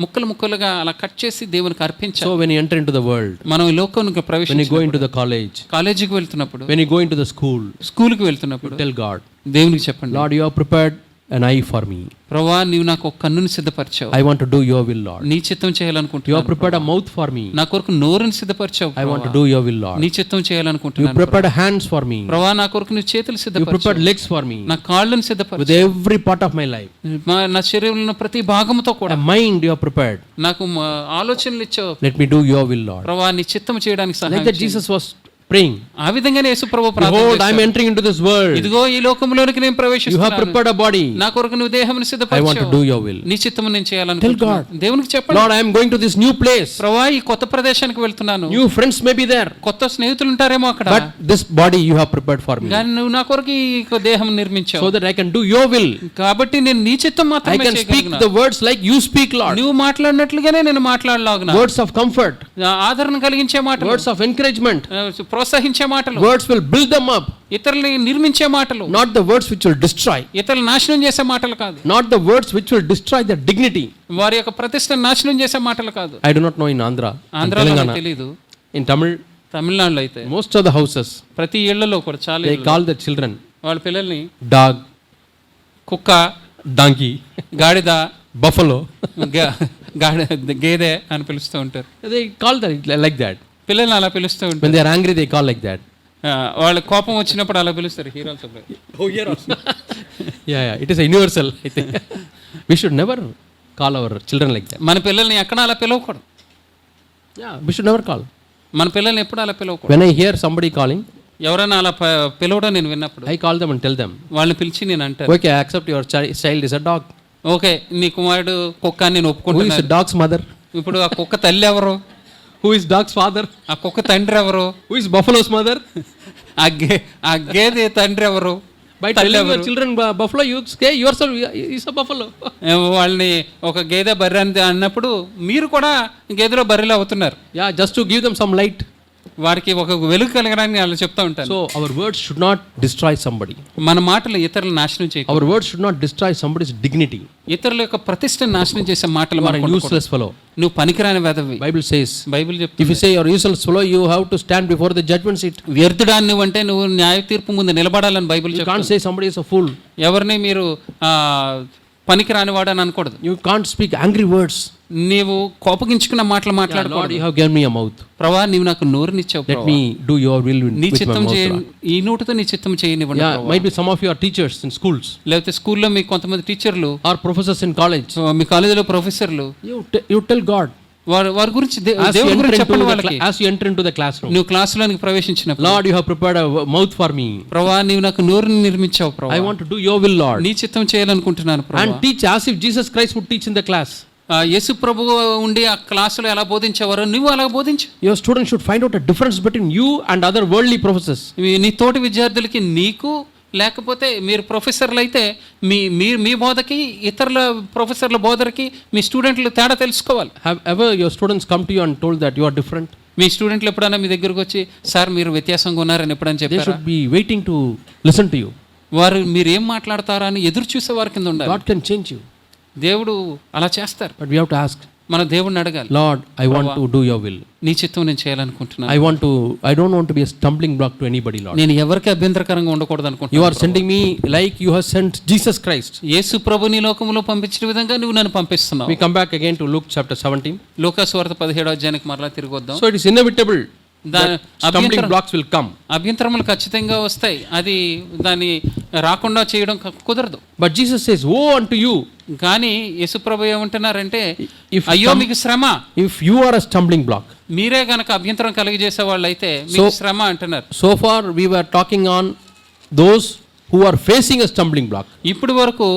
ముక్కలుగా అలా కట్ చేసి దేవునికి అర్పించాలి. So when you enter into the world, మనం ఈ లోకానికి when you ప్రవేశించి go into the college, కాలేజీకి వెళ్తున్నప్పుడు, when you go into the school, స్కూల్కి వెళ్తున్నప్పుడు tell God, దేవునికి చెప్పండి, Lord, you have prepared an eye for me. ప్రభువా నీవు నాకు ఒక కన్నుని సిద్ధపరిచావు. I want to do your will, Lord. నీ చిత్తం You చేయాలనుకుంటున్నాను. have prepared a mouth for me. నా కొరకు నోరుని సిద్ధపరిచావు. I want to do your will, Lord. నీ చిత్తం You చేయాలనుకుంటున్నాను. prepared hands for me. ప్రభువా నా కొరకు నీ చేతులు You సిద్ధపరిచావు. prepared legs for me. నా కాళ్ళని With సిద్ధపరిచావు. every part of my life. నా శరీరంలో ప్రతి భాగంతో కూడా A mind you have prepared. నాకు ఆలోచనలు ఇచ్చావు. Let me do your will, Lord. ప్రభువా నీ చిత్తం చేయడానికి Like సహాయం that Jesus was praying. ఆ విధంగానే యేసు ప్రభువు ప్రార్థన Behold, I am చేశాడు. entering into this world. ఇదిగో ఈ లోకంలోనికి నేను You have ప్రవేశిస్తున్నాను. prepared a body. నా కొరకు నువ్వు దేహమును I want to సిద్ధపరిచావు. do your will. నీ చిత్తము నేను చేయాలనుకుంటున్నాను. దేవునికి చెప్పండి. Lord, I am going to this new place. ప్రభువా ఈ కొత్త ప్రదేశానికి వెళ్తున్నాను. New friends may be there. కొత్త స్నేహితులు ఉంటారేమో అక్కడ. But this body you have prepared for me. కానీ నువ్వు నా కొరకు ఈ దేహం నిర్మించావు. So that I can do your will. కాబట్టి నేను నీ చిత్తం I మాత్రమే can speak చేయగలను. the words like you speak, Lord. నువ్వు మాట్లాడినట్లుగానే నేను మాట్లాడలాగునా. Words of comfort. ఆదరణ కలిగించే మాటలు. Words of encouragement. ప్రోత్సహించే మాటలు. Words will build them up. ఇతరుల్ని నిర్మించే మాటలు. Not the words which will destroy. ఇతరులు నాశనం చేసే మాటలు కాదు. Not the words which will destroy their dignity. వారి యొక్క ప్రతిష్టను నాశనం చేసే మాటలు కాదు. I do not know in Andhra. In ఆంధ్రాలో Telangana. తెలీదు. In Tamil, తమిళనాడులో అయితే most of the houses, ప్రతి ఇళ్లలో కూడా చాలా they call their children వాళ్ళ పిల్లల్ని dog, కుక్క, donkey, గాడిద, buffalo. గేదె అని పిలుస్తూ ఉంటారు. They call that like that. పిల్లల్ని అలా పిలుస్తూ When ఉంటారు. they are angry, they call like that. వాళ్ళ కోపం వచ్చినప్పుడు అలా పిలుస్తారు. హీరోలు Oh, here also. Yeah. It is a universal, I think. We should never call our children like that. మన పిల్లల్ని ఎక్కడ అలా పిలవకూడదు. Yeah, we should never call. మన పిల్లల్ని ఎప్పుడు అలా పిలవకూడదు. When I hear somebody calling, ఎవరైనా అలా పిలవడం నేను విన్నప్పుడు I call them and tell them, వాళ్ళని పిలిచి నేను అంటాను, okay, I accept your child is a dog. Okay నీ కుమారుడు కుక్క అని నేను Who is ఒప్పుకుంటున్నాను. the dog's mother? ఇప్పుడు ఆ కుక్క తల్లి ఎవరు? Who is dog's father? ఆ కుక్క తండ్రి ఎవరు? Who is buffalo's mother? ఆ గేదె తండ్రి ఎవరు? By telling your children buffalo, you say yourself is a buffalo. వాళ్ళని ఒక గేదె బర్రె అని అన్నప్పుడు మీరు కూడా గేదెలో బర్రెలు అవుతున్నారు. Yeah, just to give them some light. వారికి ఒక వెలుగు కలగడానికి అలా చెప్తా ఉంటాను. So our words should not destroy somebody. మన మాటలు ఇతరులను నాశనం చేయకూడదు. Our words should not destroy somebody's dignity. ఇతరుల యొక్క ప్రతిష్టను నాశనం చేసే మాటలు You are a మాట్లాడకూడదు. useless fellow. నువ్వు పనికిరాని వెధవి. Bible says, బైబిల్ if చెప్తుంది, you say you are useless fellow, you have to stand before the judgment seat. వ్యర్థుడా నువ్వంటే నువ్వు న్యాయ తీర్పు ముందు నిలబడాలని బైబిల్ You can't చెప్తుంది. say somebody is a fool. ఎవరిని మీరు పనికిరాని వాడు అని అనకూడదు. You can't speak angry words. నీవు కోపగించుకున్న మాటలు Yeah, Lord, మాట్లాడకూడదు. you have given me a mouth. ప్రభా నీవు నాకు నోరునిచ్చావు. Let me do your will with నీ my చిత్తం mouth. చేయ Lord. ఈ నోటితో నీ చిత్తం చేయనివ్వండి. Yeah, ప్రభువా. might be some of you are teachers in schools లేకపోతే స్కూల్లో మీకు కొంతమంది టీచర్లు, or professors in college. మీ కాలేజీలో ప్రొఫెసర్లు, You tell God వారి గురించి as you దేవుడి enter గురించి చెప్పండి into వాళ్ళకి. as you enter into the classroom. నువ్వు క్లాసులోనికి ప్రవేశించినప్పుడు, Lord, you have prepared a mouth for me. ప్రభా నీవు నాకు నోరుని నిర్మించావు. ప్రభా I want to do your will, Lord. నీ చిత్తం చేయాలనుకుంటున్నాను. And ప్రభా teach as if Jesus Christ would teach in the class. యేసు ప్రభువు ఉండి ఆ క్లాసులో ఎలా బోధించేవారో నువ్వు అలా బోధించు. Your students should find out a difference between you and other worldly professors. నీ తోటి విద్యార్థులకి నీకు, లేకపోతే మీరు ప్రొఫెసర్లు అయితే మీ బోధకి ఇతరుల ప్రొఫెసర్ల బోధకి మీ స్టూడెంట్లు తేడా తెలుసుకోవాలి. Have ever your students come to you and told that you are different? మీ స్టూడెంట్లు ఎప్పుడైనా మీ దగ్గరకు వచ్చి సార్ మీరు వ్యత్యాసంగా ఉన్నారని ఎప్పుడైనా They చెప్పారా? should be waiting to listen to you. వారు మీరు ఏం మాట్లాడతారా అని ఎదురు చూసే వారి కింద ఉండాలి. God can change you, దేవుడు అలా చేస్తారు. but we have to ask, మన దేవుడిని అడగాలి, Lord, I want to do your will. నీ చిత్తం నేను చేయాలనుకుంటున్నాను. I don't want to be a stumbling block to anybody, Lord. నేను ఎవరికి అభ్యంతరకరంగా ఉండకూడదు You అనుకుంటున్నాను. are sending me like you have sent Jesus Christ. యేసు ప్రభు నీ లోకంలో పంపించిన విధంగా నువ్వు నన్ను పంపిస్తున్నావు. We come back again to Luke chapter 17. లూకా సువార్త 17వ అధ్యాయానికి మరలా తిరిగి వద్దాం. So it is inevitable that stumbling blocks will come. అభ్యంతరములు ఖచ్చితంగా వస్తాయి. అది దాన్ని రాకుండా చేయడం కుదరదు. But Jesus says, woe unto you కానీ యేసుప్రభు ఏమంటున్నారంటే, if అయ్యో మీకు శ్రమ, if you are a stumbling block. మీరే గనక అభ్యంతరం కలిగజేసే వాళ్ళు అయితే మీకు శ్రమ అంటున్నారు. So far we were talking on those who are facing a stumbling block. ఇప్పుడు వరకు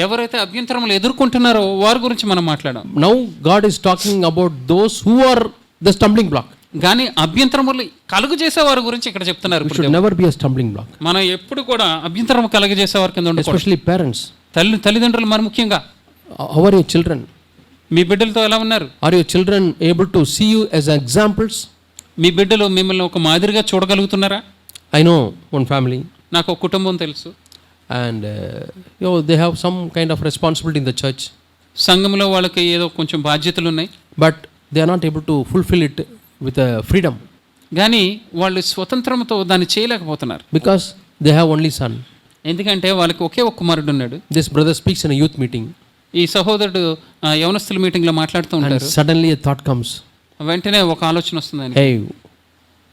ఎవరైతే అభ్యంతరములు ఎదుర్కొంటున్నారో వారి గురించి మనం మాట్లాడాం. Now God is talking about those who are the stumbling block. కానీ అభ్యంతరములు కలుగు చేసే వారి గురించి ఇక్కడ చెప్తున్నారు. We should never be a stumbling block. మనం ఎప్పుడు కూడా అభ్యంతరం కలుగజేసే వారి కింద ఉండకూడదు. Especially parents. తల్లిదండ్రులు మరి ముఖ్యంగా. How are your children? మీ బిడ్డలతో ఎలా ఉన్నారు? Are your children able to see you as examples? మీ బిడ్డలు మిమ్మల్ని ఒక మాదిరిగా చూడగలుగుతున్నారా? I know one family. నాకు ఒక కుటుంబం తెలుసు. And they have some kind of responsibility in the church. సంఘంలో వాళ్ళకి ఏదో కొంచెం బాధ్యతలు ఉన్నాయి. But they are not able to fulfill it with freedom. కానీ వాళ్ళు స్వతంత్రంతో దాన్ని చేయలేకపోతున్నారు. Because they have only son. ఎందుకంటే వాళ్ళకి ఒకే ఒక్క కుమారుడు ఉన్నాడు. This brother speaks in a youth meeting. ఈ సహోదరుడు యవనస్తుల మీటింగ్లో మాట్లాడుతూ And ఉంటారు. suddenly a thought comes. వెంటనే ఒక ఆలోచన వస్తుంది. Hey,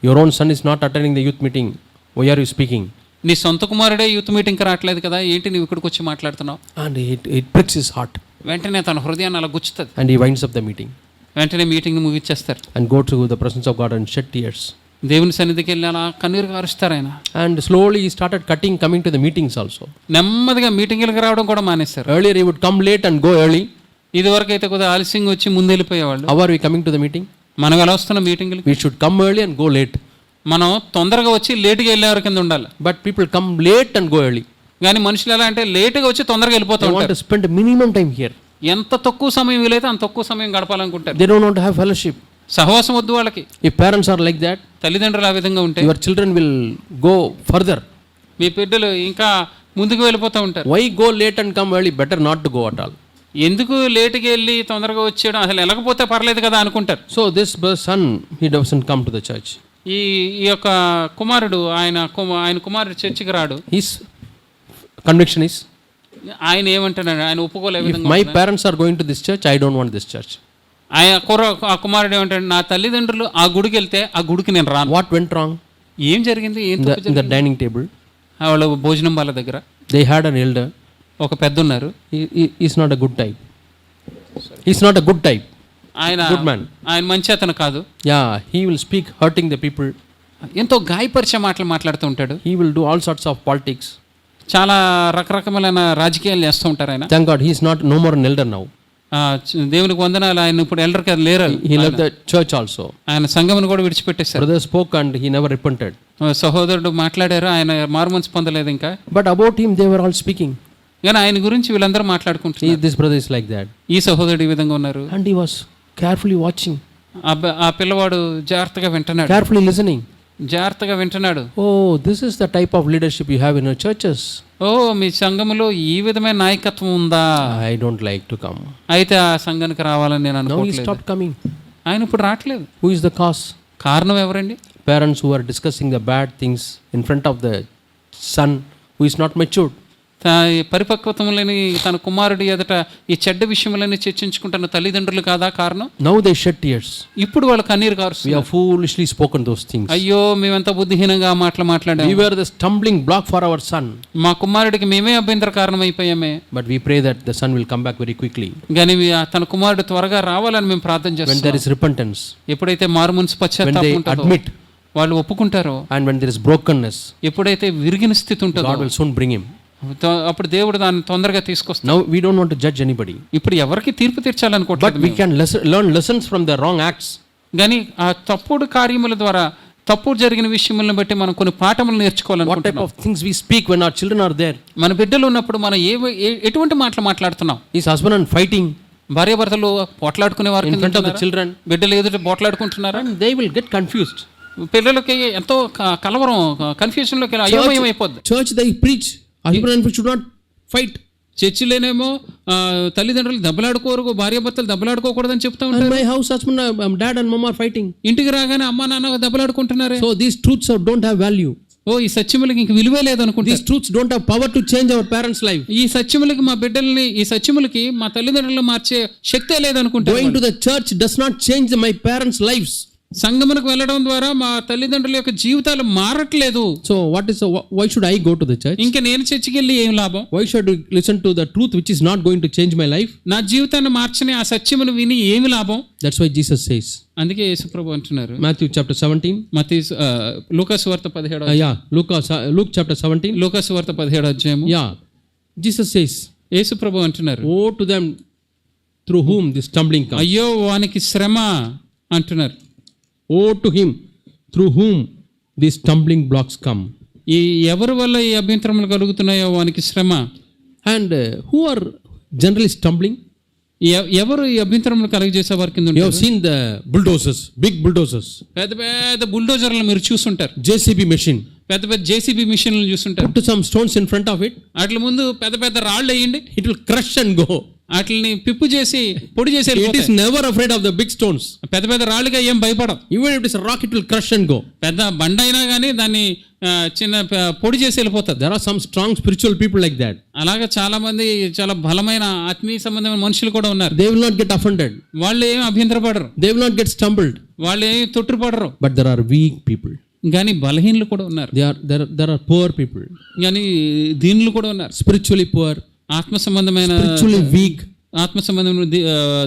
your own son is not attending the youth meeting. Why are you speaking? నీ సొంత కుమారుడే యూత్ మీటింగ్కి రావట్లేదు కదా, ఏంటి నువ్వు ఇక్కడికి వచ్చి మాట్లాడుతున్నావు? And it pricks his heart. వెంటనే తన హృదయాన్ని అలా గుచ్చుతుంది. And he winds up the meeting. వెంటనే మీటింగ్ని ముగిచ్చేస్తారు. And go to the presence of God and shed tears. దేవుని సన్నిధికి వెళ్ళి అలా కన్నీరు కారుస్తారు ఆయన. And slowly he started coming to the meetings also. నెమ్మదిగా మీటింగ్లకు రావడం కూడా మానేస్తారు. Earlier he would come late and go early. ఇది వరకు అయితే కొద్దిగా ఆలస్యంగా వచ్చి ముందు వెళ్ళిపోయేవాళ్ళు. How are we coming to the meeting? మనం ఎలా వస్తున్న మీటింగ్లు? We should come early and go late. మనం తొందరగా వచ్చి లేటుగా వెళ్ళేవారి కింద ఉండాలి. But people come late and go early. కానీ మనుషులు ఎలా అంటే లేటుగా వచ్చి తొందరగా వెళ్ళిపోతూ They want ఉంటారు. to spend minimum time here. ఎంత తక్కువ సమయం వీలైతే అంత తక్కువ సమయం గడపాలనుకుంటారు. They don't want to have fellowship. సహవాసం వద్దు వాళ్ళకి. If parents are like that, తల్లిదండ్రులు ఆ విధంగా ఉంటే your children will go further. మీ బిడ్డలు ఇంకా ముందుకు వెళ్ళిపోతూ ఉంటారు. Why go late and come early? Better not to go at all. ఎందుకు లేటుగా వెళ్ళి తొందరగా వచ్చేయడం, అసలు వెళ్ళకపోతే పర్లేదు కదా అనుకుంటారు. So this son, he doesn't come to the church. ఈ యొక్క కుమారుడు ఆయన కుమారుడు చర్చికి రాడు. His conviction is, ఆయన ఏమంటున్నాడు, ఆయన ఒప్పుకోలే if విధంగా my parents are going to this church, I don't want this church. ఆ కుమారుడు ఏమంటాడు, నా తల్లిదండ్రులు ఆ గుడికి వెళ్తే ఆ గుడికి నేను రాను. What went wrong? ఏం జరిగింది? In the dining table, వాళ్ళ భోజనం వాళ్ళ దగ్గర they had an elder. ఒక పెద్ద ఉన్నారు. He's not a good type. He's not a good type. Good man. ఆయన మంచి అతను కాదు. Yeah, he will speak hurting the people. ఎంతో గాయపరిచే మాటలు మాట్లాడుతూ ఉంటాడు. He will do all sorts of politics. చాలా రకరకమైన రాజకీయాలు చేస్తూ ఉంటారు ఆయన. Thank God he is no more an elder now. దేవునికి వందనాలు, ఆయన ఇప్పుడు ఎల్డర్ గా లేరు. He left the church also. ఆయన సంఘమును కూడా విడిచిపెట్టేశారు. Brother spoke and he never repented. సహోదరుడు మాట్లాడారు, ఆయన మారుమనసు పొందలేదు ఇంకా. But about him they were all speaking. కానీ ఆయన గురించి వీళ్ళందరూ మాట్లాడుకుంటున్నారు. This brother is like that. ఈ సహోదరుడు ఈ విధంగా ఉన్నారు. And he was carefully watching. ఆ పిల్లవాడు జాగ్రత్తగా వింటున్నాడు. Carefully listening. జాగ్రత్తగా వింటున్నాడు. Oh, this is the type of leadership you have in your churches. మీ సంఘములో ఈ విధమైన నాయకత్వం ఉందా? I don't like to come. అయితే ఆ సంఘానికి రావాలని నేను అనుకోవట్లేదు. Now he stopped coming. ఆయన ఇప్పుడు రావట్లేదు. Who is the cause? కారణం ఎవరండి? Parents who are discussing the bad things in front of the son who is not matured. పరిపక్వతం లేని తన కుమారుడి ఎదుట ఈ చెడ్డ విషయములని చర్చించుకుంటున్న తల్లిదండ్రులు కాదా కారణం? Now they shed tears. ఇప్పుడు వాళ్ళ కన్నీరు కారుస్తున్నారు. We have foolishly spoken those things. అయ్యో, మేమెంత బుద్ధిహీనంగా మాట్లాడాము. We were the stumbling block for our son. మా కుమారుడికి మేమే అభ్యంతర కారణం అయిపోయామే. But we pray that the son will come back very quickly. కానీ తన కుమారుడు త్వరగా రావాలని మేము ప్రార్థన చేస్తాం. When there is repentance. ఎప్పుడైతే మారుమనసు పశ్చాత్తాపం ఉంటుందో, admit, వాళ్ళు ఒప్పుకుంటారో, and when there is brokenness, ఎప్పుడైతే విరిగిన స్థితి ఉంటుందో, God will soon bring him. అప్పుడు దేవుడు దాన్ని తొందరగా తీసుకొస్తాడు. Now we don't want to judge anybody. ఇప్పుడు ఎవరికి తీర్పు తీర్చాలనుకోవట్లేదు. But we can learn lessons from the wrong acts. కానీ ఆ తప్పుడు కార్యముల ద్వారా, తప్పుడు జరిగిన విషయములను బట్టి మనం కొన్ని పాఠములు నేర్చుకోవాలనుకుంటున్నాం. What type of things we speak when our children are there? మన బిడ్డలు ఉన్నప్పుడు మనం ఎటువంటి మాటలు మాట్లాడుతున్నాం? His husband and fighting. భార్యాభర్తలు పోట్లాడుకునేవారు in front of the children. బిడ్డలు ఎదుట పోట్లాడుకుంటున్నారా? And they will get confused. పిల్లలకి ఎంతో కలవరం, కన్ఫ్యూజన్లోకి అయోమయం అయిపోద్ది. Church they preach. Husband and wife should not fight. చర్చిలోనేమో తల్లిదండ్రులు దెబ్బలాడుకోరు, భార్యాభర్తలు దెబ్బలాడుకోకూడదని చెప్తా ఉంటారు. In my house husband, dad and mom are fighting. ఇంటికి రాగానే అమ్మ నాన్న దెబ్బలాడుకుంటున్నారే. So these truths don't have value. ఈ సత్యములకి ఇంక విలువే లేదనుకుంటా. These truths don't have power to change our parents' life. ఈ సత్యములకి మా బిడ్డల్ని, ఈ సత్యములకి మా తల్లిదండ్రులను మార్చే శక్తే లేదనుకుంటా. Going to the church does not change my parents' lives. సంగమునకు వెళ్ళడం ద్వారా మా తల్లిదండ్రుల యొక్క జీవితాలు మారట్లేదు. So why should I go to the church? ఇంకా నేను చర్చికి వెళ్ళి ఏం లాభం? Why should I listen to the truth which is not going to change my life? నా జీవితాన్ని మార్చని ఆ సత్యమును విని ఏమి లాభం? That's why Jesus says. అందుకే యేసుప్రభు అంటున్నారు. Matthew chapter 17. లూకాసు వార్త 17. Luke chapter 17. లూకాసు వార్త 17వ అధ్యాయము. Jesus says. యేసుప్రభు అంటున్నారు. Woe to them through whom this stumbling comes. అయ్యో వానికి శ్రమ అంటున్నారు. Woe to him through whom these stumbling blocks come. ఈ ఎవరి వల్ల ఈ అభ్యంతరములు కలుగుతున్నాయో వానికి శ్రమ. And who are generally stumbling? ఎవరు ఈ అభ్యంతరములు కలుగజేసే వారి కింద? You have seen the bulldozers, big bulldozers. పెద్ద పెద్ద బుల్డోజర్లు మీరు చూస్తుంటారు. JCB machine. పెద్ద పెద్ద JCB మిషన్లు చూస్తుంటారు. Put some stones in front of it. వాటి ముందు పెద్ద పెద్ద రాళ్ళు వేయండి, it will crush and go. వాటిని పిప్పు చేసి పొడి చేసి It is వెళ్ళిపోతాయి. never afraid of the big stones. పెద్ద పెద్ద రాళ్ళుగా ఏం భయపడం. Even if it is a rock, it will crush and go. పెద్ద బండ అయినా కానీ దాన్ని చిన్న పొడి చేసి వెళ్ళిపోతుంది. There are some strong spiritual people like that. అలాగా చాలా మంది చాలా బలమైన ఆత్మీయ సంబంధమైన మనుషులు కూడా ఉన్నారు. They will not get offended. వాళ్ళు ఏం అభ్యంతరపడరు, They will not get stumbled. వాళ్ళు ఏం తొట్టుపడరు. But there are weak people. కానీ బలహీనలు కూడా ఉన్నారు, There are poor people. కానీ దీనులు కూడా ఉన్నారు. Spiritually poor. ఆత్మ సంబంధమైన Spiritually weak. ఆత్మ సంబంధమైన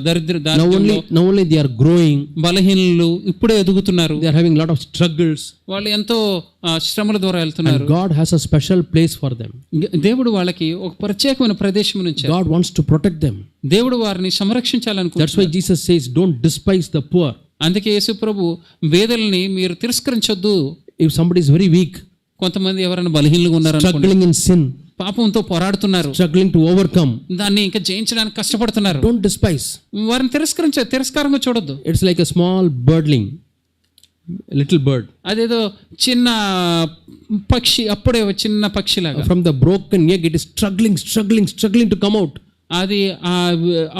దరిద్ర Now only they are growing. బలహీనలు ఇప్పుడే ఎదుగుతున్నారు. They are having a lot of struggles. వాళ్ళు ఎంతో శ్రమల ద్వారా వెళ్తున్నారు. And God has a special place for them. దేవుడు వాళ్ళకి ఒక ప్రత్యేకమైన ప్రదేశం నుంచి God wants to protect them. దేవుడు వారిని సంరక్షించాలనుకుంటున్నారు. That's why Jesus says, don't despise the poor. అందుకే యేసు ప్రభు వేదల్ని మీరు తిరస్కరించొద్దు. If somebody is very weak, కొంతమంది ఎవరైనా బలహీనంగా ఉన్నారు, struggling in sin, పాపంతో పోరాడుతున్నారు, struggling to overcome, దాన్ని ఇంకా జయించడానికి కష్టపడుతున్నారు, don't despise. వారిని తిరస్కారంగా చూడొద్దు. It's like a small birdling, little bird. అదేదో చిన్న పక్షి, అప్పుడే చిన్న పక్షిలాగా From the broken egg, it is struggling to come out. అది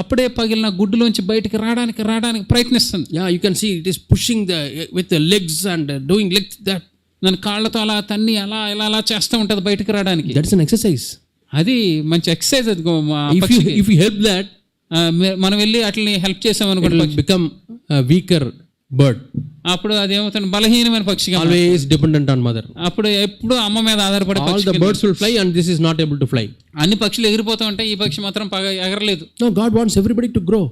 అప్పుడే పగిలిన గుడ్డులోంచి బయటికి రావడానికి ప్రయత్నిస్తుంది. Yeah, you can see it is pushing with the legs and doing like that. దాని కాళ్ళతో అలా తన్ని అలా చేస్తూ ఉంటుంది బయటికి రావడానికి. That's an exercise. అది మంచి ఎక్సర్సైజ్. అది If you help that, మనం వెళ్ళి అట్లని హెల్ప్ చేసామనుకోండి, it will become a weaker bird. అప్పుడు అది ఏమవుతుంది, బలహీనమైన పక్షిగా, Always dependent on mother. అప్పుడు ఎప్పుడు అమ్మ మీద ఆధారపడే All the birds will fly and this is not able to fly. అన్ని పక్షులు ఎగిరిపోతూ ఉంటాయి, ఈ పక్షి మాత్రం ఎగరలేదు. No, God wants everybody to grow.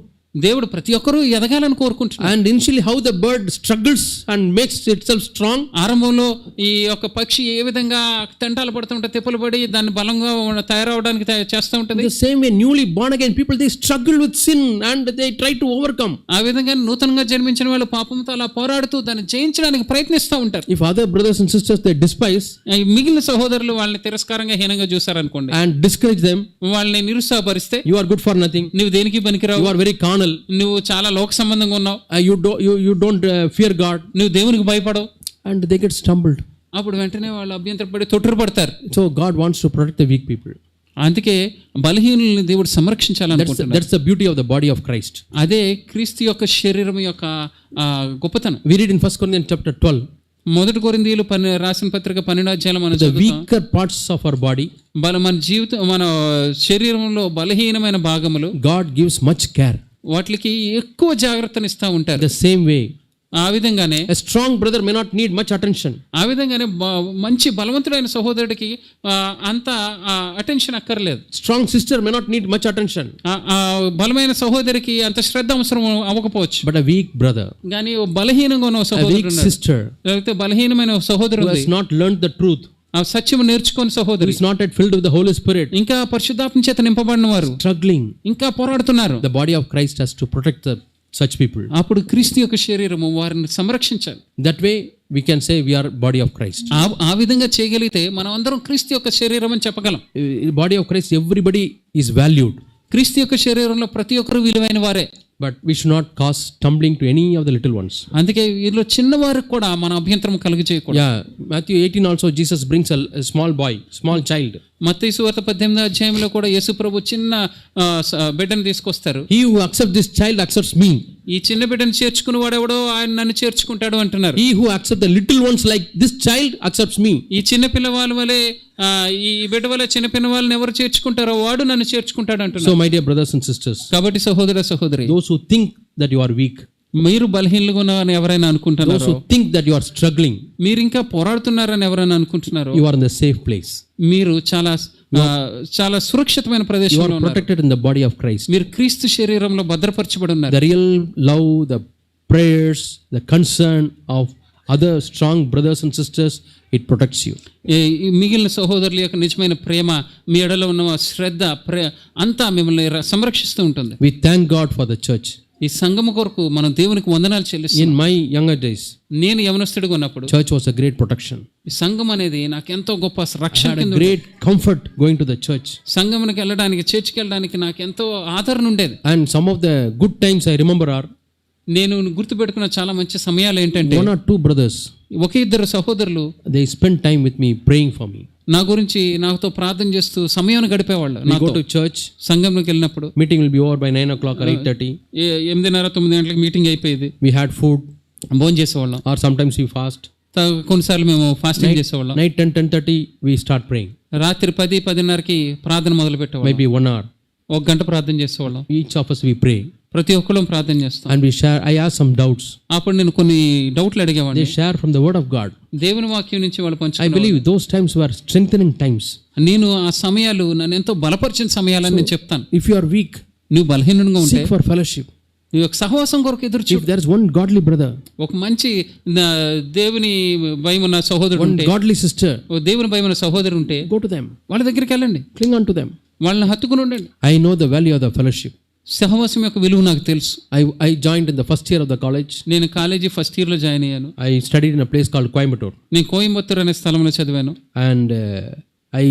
దేవుడు ప్రతి ఒక్కరూ ఎదగాలని కోరుకుంటున్నాడు. And initially how the bird struggles and makes itself strong. ఆరంభంలో ఈ యొక్క పక్షి ఏ విధంగా తంటాలు పడుతూ ఉంటే తిప్పలు పడి దాన్ని బలంగా తయారవడానికి చేస్తూ ఉంటుంది. The same way newly born again people, they struggle with sin and they try to overcome. ఆ విధంగా నూతనంగా జన్మించిన వాళ్ళు పాపంతో అలా పోరాడుతూ దాన్ని జయించడానికి ప్రయత్నిస్తూ ఉంటారు. If other brothers and sisters they despise, మిగిలిన సహోదరులు వాళ్ళని తిరస్కారంగా హీనంగా చూసారనుకోండి and discourage them, వాళ్ళని నిరుత్సాహపరిస్తే, you are good for nothing, నువ్వు దేనికి పనికిరావు, you are very carnal, నువ్వు చాలా లోక సంబంధంగా ఉన్నావు, you don't fear God, నువ్వు దేవునికి భయపడవు, and they get stumbled. అప్పుడు వెంటనే వాళ్ళు అభ్యంతరపడి తొట్టుపడతారు. So God wants to protect the weak people. అందుకే బలహీనుల్ని దేవుడు సంరక్షించాలనుకుంటున్నాడు. That's the beauty of the body of Christ. అదే క్రీస్తు యొక్క శరీరం యొక్క గొప్పతనం. We read in 1 Corinthians chapter 12. మొదటి కొరింథీయులు రాసిన పత్రిక 12వ అధ్యాయం మనం The weaker parts of our body, మన శరీరంలో బలహీనమైన భాగములు God gives much care. వాటికి ఎక్కువ జాగ్రత్తనిస్తూ ఉంటారు. The same way, ఆ విధంగానే a strong brother may not need much attention. ఆ విధంగానే మంచి బలవంతుడైన సహోదరుడికి అంత అటెన్షన్ అక్కర్లేదు. Strong sister may not need much attention. బలమైన సహోదరికి అంత శ్రద్ధ అవసరం అవ్వకపోవచ్చు. But a weak brother, కానీ బలహీనంగా ఉన్న a సహోదరుడు weak sister, లేకపోతే బలహీనమైన సహోదరుడు who has not learned the truth, ఆ సత్యము నేర్చుకుని who సహోదరు is not yet filled with the Holy Spirit, ఇంకా పరిశుద్ధాత్మ చేత నింపబడిన వారు struggling, ఇంకా పోరాడుతున్నారు. the body of Christ has to protect such people. అప్పుడు క్రీస్తు యొక్క శరీరము వారిని సంరక్షించాలి. That way we can say we are body of Christ. ఆ విధంగా చేయగలిగితే మనం అందరం క్రీస్తు యొక్క శరీరం అని చెప్పగలం. Body of Christ, everybody is valued. క్రీస్తు యొక్క శరీరంలో ప్రతి ఒక్కరు విలువైన వారే. But we should not cause stumbling to any of the little ones. అందుకే వీరిలో చిన్నవారికి కూడా మన అభ్యంతరం కలుగ చేయకూడదు. Yeah, Matthew 18 also Jesus brings a small boy, small child. మత్తయి సువార్త 18వ అధ్యాయంలో కూడా యేసు ప్రభు చిన్న బిడ్డను తీసుకొస్తారు. He who accepts this child accepts me. ఈ చిన్న బిడ్డను చేర్చుకుని వాడెవడో ఆయన నన్ను చేర్చుకుంటాడు అంటున్నారు. He who accepts the little ones like this child accepts me. ఈ చిన్న పిల్లవాళ్ళ వలె ఈ బిడ్డ వలె చిన్న పిల్లవాళ్ళని ఎవరు చేర్చుకుంటారో వాడు నన్ను చేర్చుకుంటాడు అంటున్నారు. So my dear brothers and sisters, కాబట్టి సహోదరి, those who think that you are weak, మీరు బలహీనంగా ఉన్నారని ఎవరైనా అనుకుంటున్నారో, those who think that you are struggling, మీరు ఇంకా పోరాడుతున్నారని ఎవరైనా అనుకుంటున్నారో, you are in the safe place. మీరు చాలా సురక్షితమైన ప్రదేశంలో ఉన్నారు. You are protected in the body of Christ. మీరు క్రీస్తు శరీరంలో భద్రపరచబడి ఉన్నారు. The real love, the prayers, the concern of other strong brothers and sisters, it protects you. మిగిలిన సహోదరుల యొక్క నిజమైన ప్రేమ, మీ ఎడలో ఉన్న శ్రద్ధ అంతా మిమ్మల్ని సంరక్షిస్తూ ఉంటుంది. We thank God for the church. ఈ సంఘము కొరకు మనం దేవునికి వందనాలు చెల్లిస్తాం. In my younger days, నేను యవనస్తుడిగా ఉన్నప్పుడు church was a great protection. ఈ సంఘం అనేది నాకు ఎంతో గొప్ప రక్షణ, great comfort going to the church. సంఘమునికి వెళ్ళడానికి, చర్చికి వెళ్ళడానికి నాకు ఎంతో ఆదరణ ఉండేది. And some of the good times I remember are, నేను గుర్తుపెట్టుకున్న చాలా మంచి సమయాలు ఏంటంటే, 1 or 2 brothers, ఒక ఇద్దరు సహోదరులు they spent time with me praying for me. నా గురించి నాతో ప్రార్థన చేస్తూ సమయాన్ని గడిపేవాళ్ళు. We go to church, సంఘంలోకి వెళ్ళినప్పుడు meeting will be over by 9 o'clock or 8:30. 8:30-9 గంటలకు మీటింగ్ అయిపోయేది. We had food, భోజనం చేసేవాళ్ళం. or sometimes we fast. కొన్నిసార్లు మేము ఫాస్టింగ్ చేసేవాళ్ళం. Night 10:30 we start praying. రాత్రి 10-10:30కి ప్రార్థన మొదలు పెట్టేవాళ్ళం. Maybe 1 hour. 1 గంట ప్రార్థన చేసేవాళ్ళం. Each of us we pray. ప్రతి ఒక్కరం ప్రార్థన చేస్తాం. And we share. I ask some doubts. అప్పుడు నేను కొన్ని డౌట్లు అడిగేవాడిని. They share from the word of God. దేవుని వాక్యం నుంచి వాళ్ళు I పంచుకున్నారు. believe those times were strengthening times. నేను ఆ సమయాలు నన్ను ఎంతో బలపరిచిన సమయాలని నేను చెప్తాను. If you are weak, నువ్వు బలహీనంగా ఉంటే seek for fellowship. నువ్వు ఒక సహవాసం కొరకు ఎదురు చూడు. If there is one godly brother, ఒక మంచి దేవుని భయం ఉన్న సహోదరుడు one ఉంటే, godly sister, ఓ దేవుని భయం ఉన్న సహోదరు ఉంటే go to them. వాళ్ళ దగ్గరికి వెళ్ళండి. Cling on to them. వాళ్ళని హత్తుకుని ఉండండి. I know the value of the fellowship. సహవాసం యొక్క విలువ నాకు తెలుసు. I joined in the first year of the college. నేను కాలేజీ ఫస్ట్ ఇయర్లో జాయిన్ అయ్యాను. I studied in a place called Coimbatore. నేను కోయంబత్తూర్ అనే స్థలంలో చదివాను. And I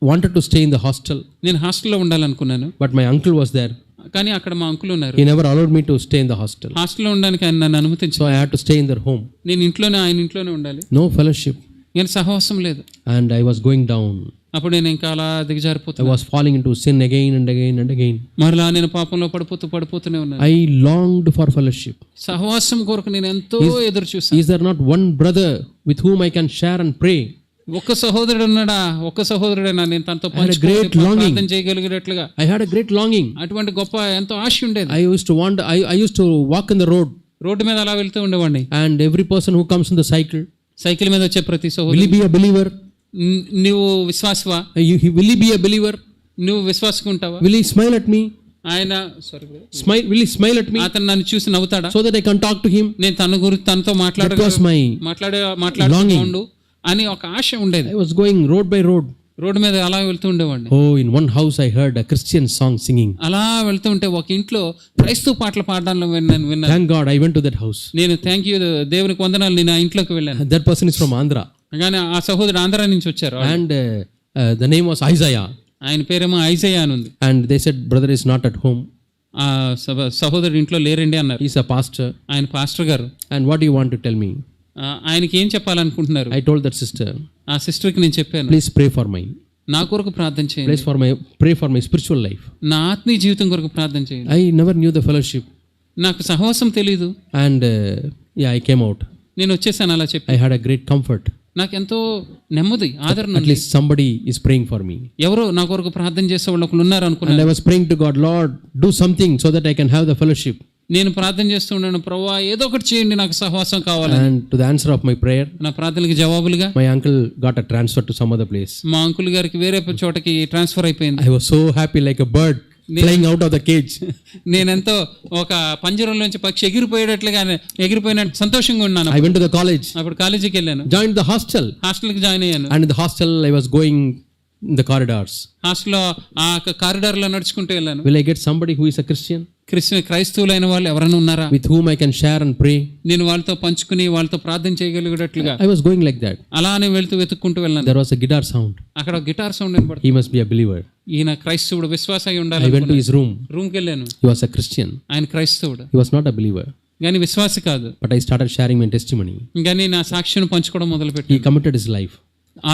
wanted to stay in the hostel. నేను హాస్టల్లో ఉండాలనుకున్నాను. But my uncle was there. కానీ అక్కడ మా అంకుల్ ఉన్నారు. He never allowed me to stay in the hostel. హాస్టల్లో ఉండడానికి ఆయన నన్ను అనుమతించారు. So I had to stay in their home. నేను ఇంట్లోనే ఆయన ఇంట్లోనే ఉండాలి. No fellowship. నేను సహవాసం లేదు. And I was going down. అప్పుడు నేను ఇంకా అలా I దిగజారిపోతున్నా. was falling into sin again and again and again. మరలా నేను పాపంలో పడిపోతూనే ఉన్నాను. I longed for fellowship. సహవాసం కొరకు నేను ఎంతో ఎదురు చూసాను. Is there not one brother with whom I can share and pray? ఒక్క సహోదరుడు ఉన్నాడా? ఒక్క సహోదరుడైనా నేను తనతో great longing. ప్రార్థన చేయగలిగేటట్లుగా I had a great longing. అటువంటి గొప్ప ఎంతో ఆశ ఉండేది. I used to wander. I used to walk in the road. Road మీద అలా వెళ్తూ ఉండేవాడిని. And every person who comes in the cycle, cycle మీద వచ్చే ప్రతి will సహోదరుడు, he be a believer? నువ్వు విశ్వాసవా? Will he be a believer? నువ్వు విశ్వాసకుంటావా? Will he smile at me? ఆయన Will he smile at me అతను నన్ను చూసి నవ్వుతాడా? so that I can talk to him? నేను తన గురించి తనతో That was my మాట్లాడుతూ అని ఒక ఆశ ఉండేది. I was going road by road. Road మీద అలా వెళ్తూ ఉండేవాడిని. Oh, in one house I heard a Christian song singing. అలా వెళ్తూ ఉంటే ఒక ఇంట్లో క్రైస్తవ పాటలు పాడడాన్ని విన్నాను. Thank God I went to that house. నేను థ్యాంక్ యూ దేవునికి వందనాలు, నేను ఆ ఇంట్లోకి వెళ్ళాను. That person is from Andhra. కానీ ఆ సహోదరుడు ఆంధ్ర నుంచి వచ్చారు. And the name was Isaiah. ఆయన పేరేమో ఐజయా అని ఉంది. And they said brother is not at home. ఆ సహోదరుడు ఇంట్లో లేరండి అన్నారు. He's a pastor. ఆయన పాస్టర్ గారు. And what do you want to tell me? ఆయనకి ఏం చెప్పాలనుకుంటున్నారు? I told that sister, ఆ సిస్టర్కి నేను చెప్పాను, please pray for me. నా కొరకు ప్రార్థన చేయండి. Pray for my spiritual life. నా ఆత్మీయ జీవితం కొరకు ప్రార్థన చేయండి. I never knew the fellowship. నాకు సహవాసం తెలీదు. And I came out. నేను వచ్చేసాను అలా చెప్పి. I had a great comfort. నాకు ఎంతో నెమ్మది, ఆదరణ. At least somebody is praying for me. ఎవరో నా కొరకు ప్రార్థన చేసే వాళ్ళు ఒకరు ఉన్నారు అనుకున్నాను. And I was praying to God, Lord, do something so that I can have the fellowship. నేను ప్రార్థన చేస్తూ ఉన్నాను, ప్రభువా ఏదో ఒకటి చేయండి, నాకు సహవాసం కావాలి. And to the answer of my prayer, నా ప్రార్థనకి జవాబులుగా my uncle got a transfer to some other place. మా అంకుల్ గారికి వేరే చోటకి ట్రాన్స్ఫర్ అయిపోయింది. I was so happy like a bird flying out of the cage. నేనెంతో ఒక పంజరంలోంచి పక్షి ఎగిరిపోయినట్టు సంతోషంగా ఉన్నాను. I went to the college. అప్పుడు కాలేజీకి వెళ్ళాను. Joined the hostel. హాస్టల్కి జాయిన్ అయ్యాను. And in the hostel I was going in the corridors. హాస్టల్లో ఆ కారిడార్లో నడుచుకుంటూ వెళ్ళాను. Will I get somebody who is a Christian? క్రైస్తవులైన వాళ్ళు ఎవరైనా ఉన్నారా? With whom I can share and pray? నేను వాళ్ళతో పంచుకుని వాళ్ళతో ప్రార్థన చేయగలిగేటట్లుగా. I was going like that. అలానే వెతుక్కుంటూ వెళ్ళాను. There was a guitar sound. అక్కడ గిటార్ సౌండ్ వినపడుతుంది. He must be a believer. ఈయన క్రైస్తవుడు, విశ్వాస అయి ఉండాలి. I went to his room. రూమ్కి వెళ్ళాను. He was a Christian. ఆయన క్రైస్తవుడు. He was not a believer. కానీ విశ్వాసి కాదు. But I started sharing my testimony. కానీ నా సాక్ష్యం పంచుకోవడం మొదలుపెట్టాను. He committed his life.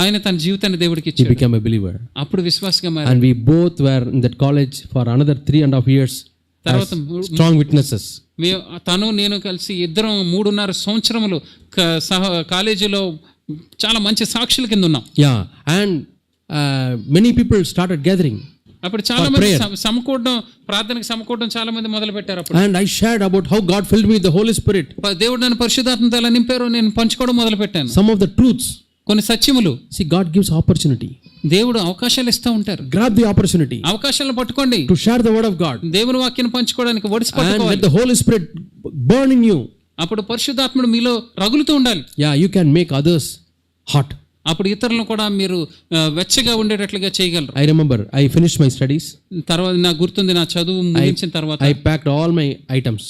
ఆయన తన జీవితాన్ని దేవుడికి He ఇచ్చాడు. became a believer. అప్పుడు విశ్వాసిగా మారాడు. And we both were in that college for another 3.5 years. తర్వాత Strong witnesses. తను నేను కలిసి ఇద్దరం 3.5 సంవత్సరములు కాలేజీలో చాలా మంచి సాక్షుల కింద ఉన్నాం. Yeah, and many people started gathering. అప్పుడు చాలా మంది సమకూడడం, ప్రార్థనకి సమకూడడం చాలా మంది మొదలు పెట్టారు. అప్పుడు And I shared about how God filled me with the Holy Spirit. దేవుడు నన్ను పరిశుద్ధాత్మతో ఎలా నింపారో నేను పంచుకోవడం మొదలు పెట్టాను. Some of the truths. కొన్ని సత్యములు. See, God gives opportunity. దేవుడు అవకాశాలు ఇస్తూ ఉంటారు. Grab the opportunity. అవకాశాలను పట్టుకోండి. To share the word of God. దేవుని వాక్యాన్ని పంచుకోవడానికి ఒడిసి పట్టుకోవాలి. And let the Holy Spirit burn in you. అప్పుడు పరిశుద్ధాత్ముడు మీలో రగులుతూ ఉండాలి. Yeah, you can make others hot. అప్పుడు ఇతరులను కూడా మీరు వెచ్చగా ఉండేటట్లుగా చేయగలరు. I remember I finished my studies. తర్వాత నాకు గుర్తుంది, నా చదువు ముగించిన తర్వాత I packed all my items.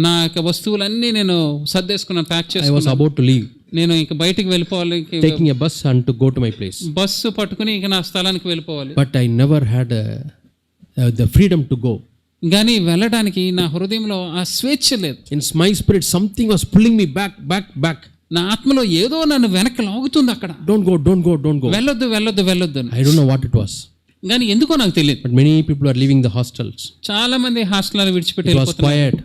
నా యొక్క వస్తువులన్నీ నేను సర్దేసుకున్నాను, ప్యాక్ I was చేసుకున్నాను. about to leave. నేను ఇంక బయటికి వెళ్ళిపోవాలి. Taking a bus and to go to my place. Bus పట్టుకుని ఇంక నా స్థలానికి వెళ్ళిపోవాలి. But I never had the freedom to go. కానీ వెళ్ళడానికి నా హృదయంలో ఆ స్వేచ్ఛ లేదు. In my spirit something was pulling me back. నా ఆత్మలో ఏదో నన్ను వెనక్కి లాగుతుంది అక్కడ. Don't go, don't go, don't go. వెళ్ళొద్దు వెళ్ళొద్దు వెళ్ళొద్దు. I don't know what it was. కానీ ఎందుకో నాకు తెలియదు. But many people are leaving the hostels. చాలా మంది హాస్టల్ విడిచిపెట్టి It was quiet.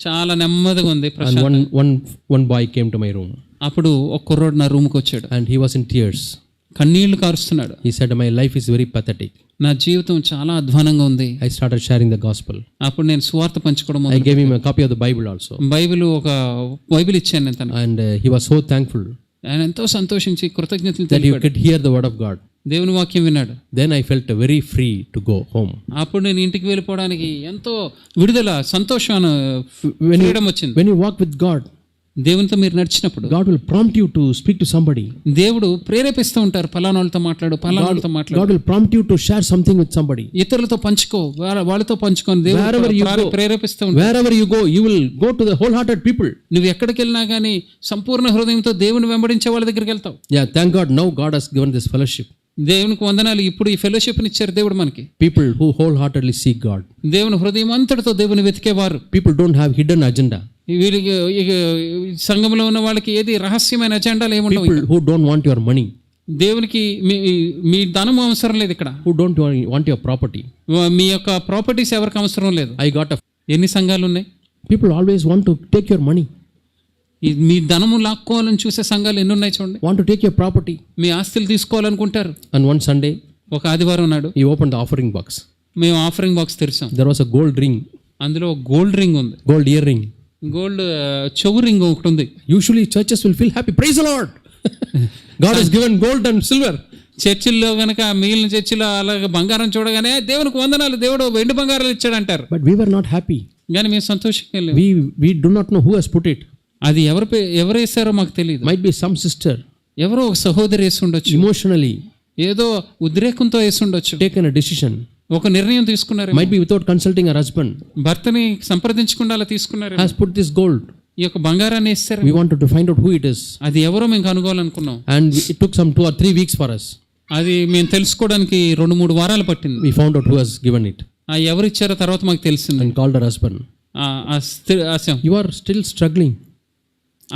చాలా నెమ్మదిగా ఉంది. And one boy came to my room. అప్పుడు ఒక కుర్రోడు నా రూమ్కి వచ్చాడు. And he was in tears. కన్నీళ్లు కారుస్తున్నాడు. He said, my life is very pathetic. నా జీవితం చాలా అధ్వానంగా ఉంది. I started sharing the gospel. అప్పుడు నేను సువార్త పంచుకోవడం I gave him a copy of the Bible also. Bible ఇచ్చాను నేను తనకు. And he was so thankful ఆయన ఎంతో సంతోషించి కృతజ్ఞతలు that he తెలిపాడు. could hear the word of God. దేవుని వాక్యం విన్నాడు. Then I felt very free to go home. అప్పుడు నేను ఇంటికి వెళ్ళిపోవడానికి ఎంతో విడుదల, సంతోషం, ఫ్రీడమ్ వచ్చింది. When you walk with God, దేవునితో మీరు నడిచినప్పుడు God will prompt you to speak to somebody. దేవుడు ప్రేరేపిస్తూ ఉంటారు, పలానాలతో మాట్లాడు, పలానాలతో మాట్లాడు. God will prompt you to share something with somebody. ఇతరులతో పంచుకో, వాళ్ళతో పంచుకొని దేవుడు ప్రేరేపిస్తూ ఉంటారు. Wherever you go, you will go to the wholehearted people. నువ్వు ఎక్కడికి వెళ్ళినా కానీ సంపూర్ణ హృదయంతో దేవుని వెంబడించే వాళ్ళ దగ్గరికి వెళ్తావు. Yeah, thank God now God has given this fellowship. దేవునికి వందనాలు, ఇప్పుడు ఈ ఫెలోషిప్ని ఇచ్చారు దేవుడు మనకి. People who wholeheartedly seek God. దేవుని హృదయం అంతటితో దేవుని వెతికేవారు. People don't have hidden agenda. వీళ్ళకి సంఘంలో ఉన్న వాళ్ళకి ఏది రహస్యమైన అజెండాలు ఏముండవు. People who don't want your money. దేవునికి మీ ధనం అవసరం లేదు ఇక్కడ. Who don't want your property. మీ యొక్క ప్రాపర్టీస్ ఎవరికి అవసరం లేదు. ఎన్ని సంఘాలు ఉన్నాయి? People always want to take your money. మీ ధనము లాక్కోవాలని చూసే సంఘాలు ఎన్ని ఉన్నాయి చూడండి. Want to take your property. మీ ఆస్తులు తీసుకోవాలనుకుంటారు. And one Sunday, ఒక ఆదివారం నాడు, he opened the offering box. మేము ఆఫరింగ్ బాక్స్ తెరిచాం. There was a gold ring. అందులో గోల్డ్ రింగ్ ఉంది. Gold earring. గోల్డ్ చెవు రింగ్ ఒకటి ఉంది. Usually churches will feel happy. Praise the Lord. God has given gold and silver. చర్చిల్లో కనుక మిగిలిన చర్చిలో అలాగే బంగారం చూడగానే దేవునికి వందనాలు, దేవుడు వెండి బంగారాలు ఇచ్చాడు అంటారు. But we were not happy. కానీ మేము సంతోషంగా లేము. We do not know who has put it. అది ఎవరు వేసారో మాకు తెలియదు. Might be some sister. ఎవరో ఒక సహోదరి వేసి ఉండొచ్చు. Emotionally, ఏదో ఉద్రేకంతో వేసి ఉండొచ్చు. taken a decision. ఒక నిర్ణయం తీసుకున్నారు. Might be without consulting her husband. భర్తని సంప్రదించకుండా అలా తీసుకున్నారు. Has put this gold. ఈ యొక్క బంగారాన్ని వేస్తారు. We wanted to find out who it is. అది ఎవరో మేము కనుగోవాలనుకున్నాం. And it took some 2 or 3 weeks for us. అది మేము తెలుసుకోవడానికి 2-3 వారాలు పట్టింది. We found out who has given it. ఎవరు ఇచ్చారో తర్వాత మాకు తెలిసింది. And called her husband. You are still struggling.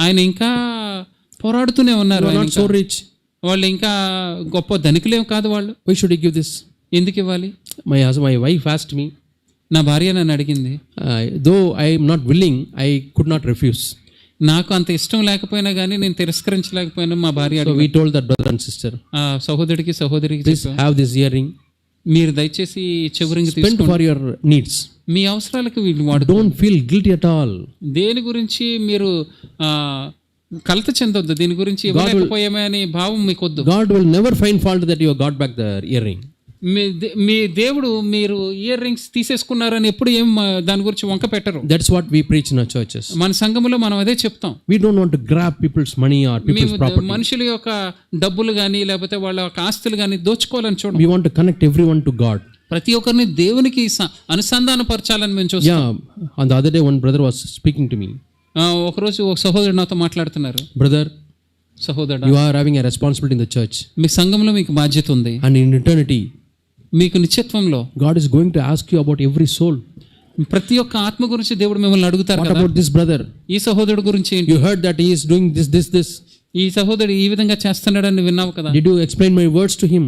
ఆయన ఇంకా పోరాడుతూనే ఉన్నారు. Not so rich. వాళ్ళు ఇంకా గొప్ప ధనికులేం కాదు వాళ్ళు. Why should I give this? ఎందుకు ఇవ్వాలి? My wife asked me. నా భార్య నన్ను అడిగింది. Though I am not willing, I could not refuse. నాకు అంత ఇష్టం లేకపోయినా కానీ నేను తిరస్కరించలేకపోయినా మా భార్య So we told that brother and sister. సహోదరికి please have this earring. మీరు దయచేసి చెవు ring Spend for your needs. మీ అవసరాలకు వీటిని వాడు. Don't feel guilty at all. దేని గురించి మీరు కలత చెందొద్దు. దీని గురించి ఇవ్వలేకపోయామే అనే భావం మీకొద్దు. God will never find fault that you have got back the earring. మీ దేవుడు మీరు ఇయర్ రింగ్స్ తీసేసుకున్నారని ఎప్పుడు ఏం దాని గురించి వంక పెట్టరు. That's what we preach in our churches. మన సంఘంలో మనం అదే చెప్తాం. We don't want to grab people's money or people's property. మనుషుల యొక్క డబ్బులు కానీ లేకపోతే వాళ్ళ యొక్క ఆస్తులు కానీ దోచుకోవాలని చూడం. We want to connect everyone to God. ప్రతి ఒక్కరిని దేవునికి అనుసంధానపరచాలని మేము చూస్తాం. Yeah, on the other day one brother was speaking to me. ఒకరోజు ఒక సహోదరుడు నాతో మాట్లాడుతున్నారు. Brother, సహోదరుడు, you are having a responsibility in the church. మీ సంఘంలో మీకు బాధ్యత ఉంది. And in eternity, మీకు నిత్యత్వంలో God is going to ask you about every soul. ప్రతి ఒక్క ఆత్మ గురించి దేవుడు మిమ్మల్ని అడుగుతారు What కదా. about this brother? ఈ సహోదరుడు గురించి ఏంటి? You heard that he is doing this. ఈ సహోదరుడు ఈ విధంగా చేస్తున్నాడని విన్నావు కదా. Did you explain my words to him?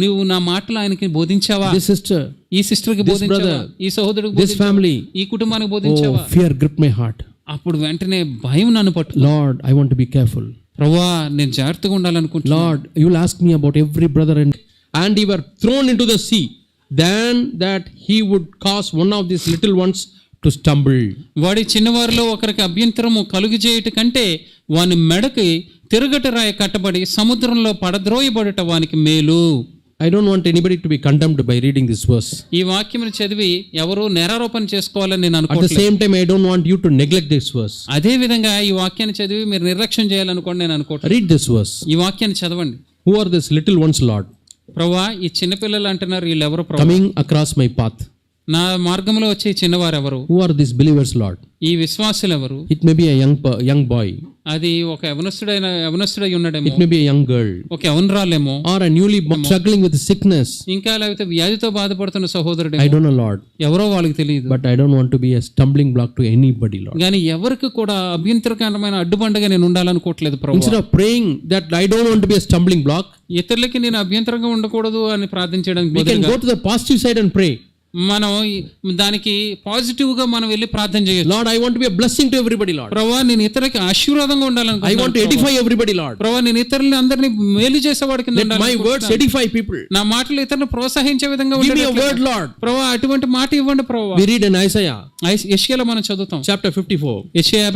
నువ్వు నా మాటలు ఆయనకి బోధించావా? This sister, ఈ సిస్టర్కి బోధించావా? ఈ సహోదరుడికి, this family, ఈ కుటుంబానికి బోధించావా? Fear gripped my heart. అప్పుడు వెంటనే భయం నన్ను పట్టు. Lord, I want to be careful. ప్రభువా, నేను జాగ్రత్తగా ఉండాలనుకుంటున్నా. Lord, you will ask me about every brother and he were thrown into the sea, then that he would cause one of these little ones to stumble. వాడి చిన్నవారిలో ఒకరికి అభ్యంతరము కలుగజేయుట కంటే వాని మెడకి తిరుగట రాయి కట్టబడి సముద్రంలో పడద్రోయబడుట వానికి మేలు. I don't want anybody to be condemned by reading this verse. ఈ వాక్యమును చదివి ఎవరు నేరారోపణ చేసుకోవాలని నేను అనుకోవట్లేదు. At the same time, I don't want you to neglect this verse. అదే విధంగా ఈ వాక్యాన్ని చదివి మీరు నిర్లక్ష్యం చేయాలనుకోండి నేను అనుకోవట్లేదు. Read this verse. ఈ వాక్యాన్ని చదవండి. Who are these little ones, Lord? ప్రభువా, ఈ చిన్నపిల్లలు అంటున్నారు, వీళ్ళు ఎవరు ప్రభువా? Coming across my path. నా మార్గంలో వచ్చే చిన్నవారెవరు? Who are these believers, Lord? ఈ విశ్వాసులు ఎవరు? It may be a young boy. అది ఒక యవనస్తుడై ఉన్నాడేమో, It may be a young girl, ఒక యవనరాలేమో, or a newly struggling with sickness. ఇంకా లేకపోతే వ్యాధితో బాధపడుతున్న సహోదరుడు. I don't know, Lord, ఎవరో వాళ్ళకి తెలియదు. but I don't want to be a stumbling block to anybody, Lord. కానీ ఎవరికి కూడా అభ్యంతరకరమైన అడ్డుబండగా నేను ఉండాలనుకోవట్లేదు ప్రభువా. Instead of praying that I don't want to be a stumbling block, ఇతరులకి నేను అభ్యంతరంగా ఉండకూడదు అని ప్రార్థించడానికి we can go to the positive side and pray. మనం దానికి పాజిటివ్ గా మనం వెళ్ళి ప్రార్థన చేయొచ్చు. Lord, I want to be a blessing to everybody, Lord. ప్రభువా, నేను ఇతరులకి ఆశీర్వాదంగా I ఉండాలనుకుంటున్నాను. want to edify everybody, Lord. ప్రభువా, నేను ఇతరులని అందరినీ మేలు చేసేవాడికి Let my words edify people. నా మాటలు ఇతరులను ప్రోత్సహించే విధంగా Give me a ఉండేటట్లు. word, Lord. ప్రభువా, అటువంటి మాట ఇవ్వండి ప్రభువా. We read in Isaiah యెషయాలో మనం చదువుతాం, chapter 54. యెషయా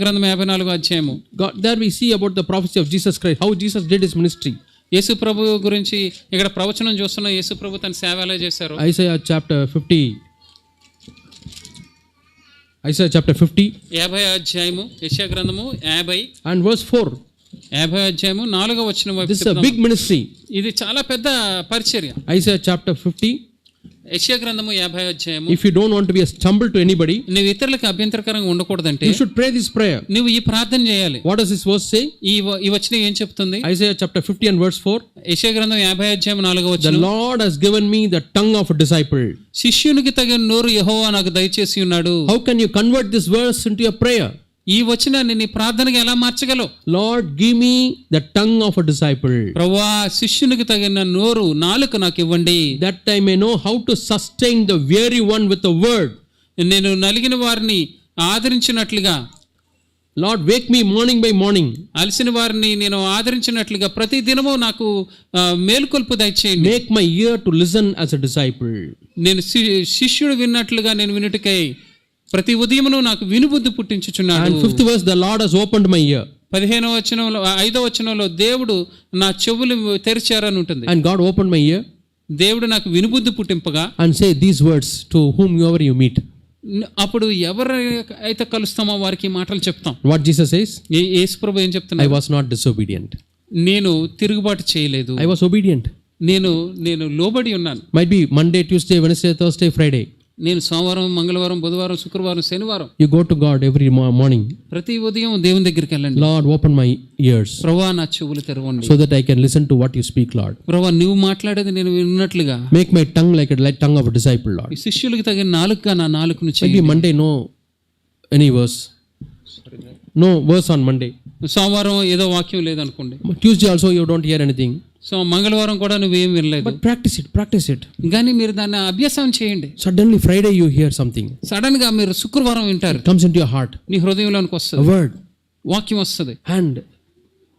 గ్రంథం 54వ అధ్యాయము. There we see about the prophecy of Jesus Christ, how Jesus did his ministry. యేసు ప్రభు గురించి ఇక్కడ ప్రవచనం చూస్తున్న యేసు ప్రభు తన సేవ ఎలా చేశారు. Isaiah chapter 50. Isaiah chapter 50. 50వ అధ్యాయము, యెషయా గ్రంథము 50 and verse 4. 50వ అధ్యాయము 4వ వచనం. This is a big ministry. ఇది చాలా పెద్ద పరిచర్య. Isaiah chapter 50. యెషయా గ్రంథము 50వ అధ్యాయము. If you don't want to be a stumble to anybody, నువ్వు ఇతరులకు అభ్యంతరకరంగా ఉండకూడదంటే you should pray this prayer. నువ్వు ఈ ప్రార్థన చేయాలి. What does this verse say? ఈ వచనం ఏం చెప్తుంది? Isaiah chapter 50 and verse 4. యెషయా గ్రంథం 50వ అధ్యాయం 4వ The వచనం. Lord has given me the tongue of a disciple. శిష్యునికి తగిన నోరు యెహోవా నాకు దయచేసి ఉన్నాడు. How can you convert this verse into a prayer? ఈ వచనాన్ని నీ ప్రార్థనగా ఎలా మార్చగలవు? Lord, give me the tongue of a disciple, ప్రభువా, శిష్యునికి తగిన నోరు నాలుక నాకు ఇవ్వండి. that I may know how to sustain the weary one with the word. నేను నలిగిన వారిని ఆదరించినట్లుగా, Lord, wake me morning by morning. అలసిన వారిని నేను ఆదరించినట్లుగా ప్రతి దినము నాకు మేలుకొల్పు దయచేయండి. Make my ear to listen as a disciple. నేను శిష్యుడు విన్నట్లుగా నేను వినుటకై ప్రతి ఉదయమును నాకు వినుబుద్ధి పుట్టించుచున్నాడు. And 5th verse, the Lord has opened my ear. 15వ వచనంలో 5వ వచనంలో దేవుడు నా చెవులు తెరిచారని ఉంటుంది. And God opened my ear దేవుడు నాకు వినుబుద్ధి పుట్టింపగా, and say these words to whomever you meet. అప్పుడు ఎవరైతే కలుస్తామో వారికి మాటలు చెప్తాం. What Jesus says? యేసుప్రభు ఏం చెప్తున్నారు? I was not disobedient. నేను తిరుగుబాటు చేయలేదు, I was obedient. నేను లోబడి ఉన్నాను. Might be Monday, Tuesday, Wednesday, Thursday, Friday. నేను సోమవారం, మంగళవారం, బుధవారం, శుక్రవారం, శనివారం You go to God every morning. ప్రతి ఉదయం దేవుని దగ్గరికి వెళ్ళండి. Lord, open my ears ప్రభువా, నా చెవులు తెరవండి, so that I can listen to what you speak, Lord. ప్రభువా, నువ్వు మాట్లాడేది నేను విన్నట్లుగా. Make my tongue like a tongue of a disciple, Lord. ఈ శిష్యులకు తగిన నాలుకగా నా నాలుకను చేయి. Maybe Monday, no any verse. No verse on Monday. సోమవారం ఏదో వాక్యం లేదనుకోండి. Tuesday also you don't hear anything. So మంగళవారం కూడా నువ్వేం వినలేదు. But practice it. కానీ మీరు దాన్ని అభ్యాసం చేయండి. Suddenly Friday you hear something. Sudden గా మీరు శుక్రవారం వింటారు. It comes into your heart. నీ హృదయంలోనికి A వస్తుంది, word. వాక్యం వస్తుంది. And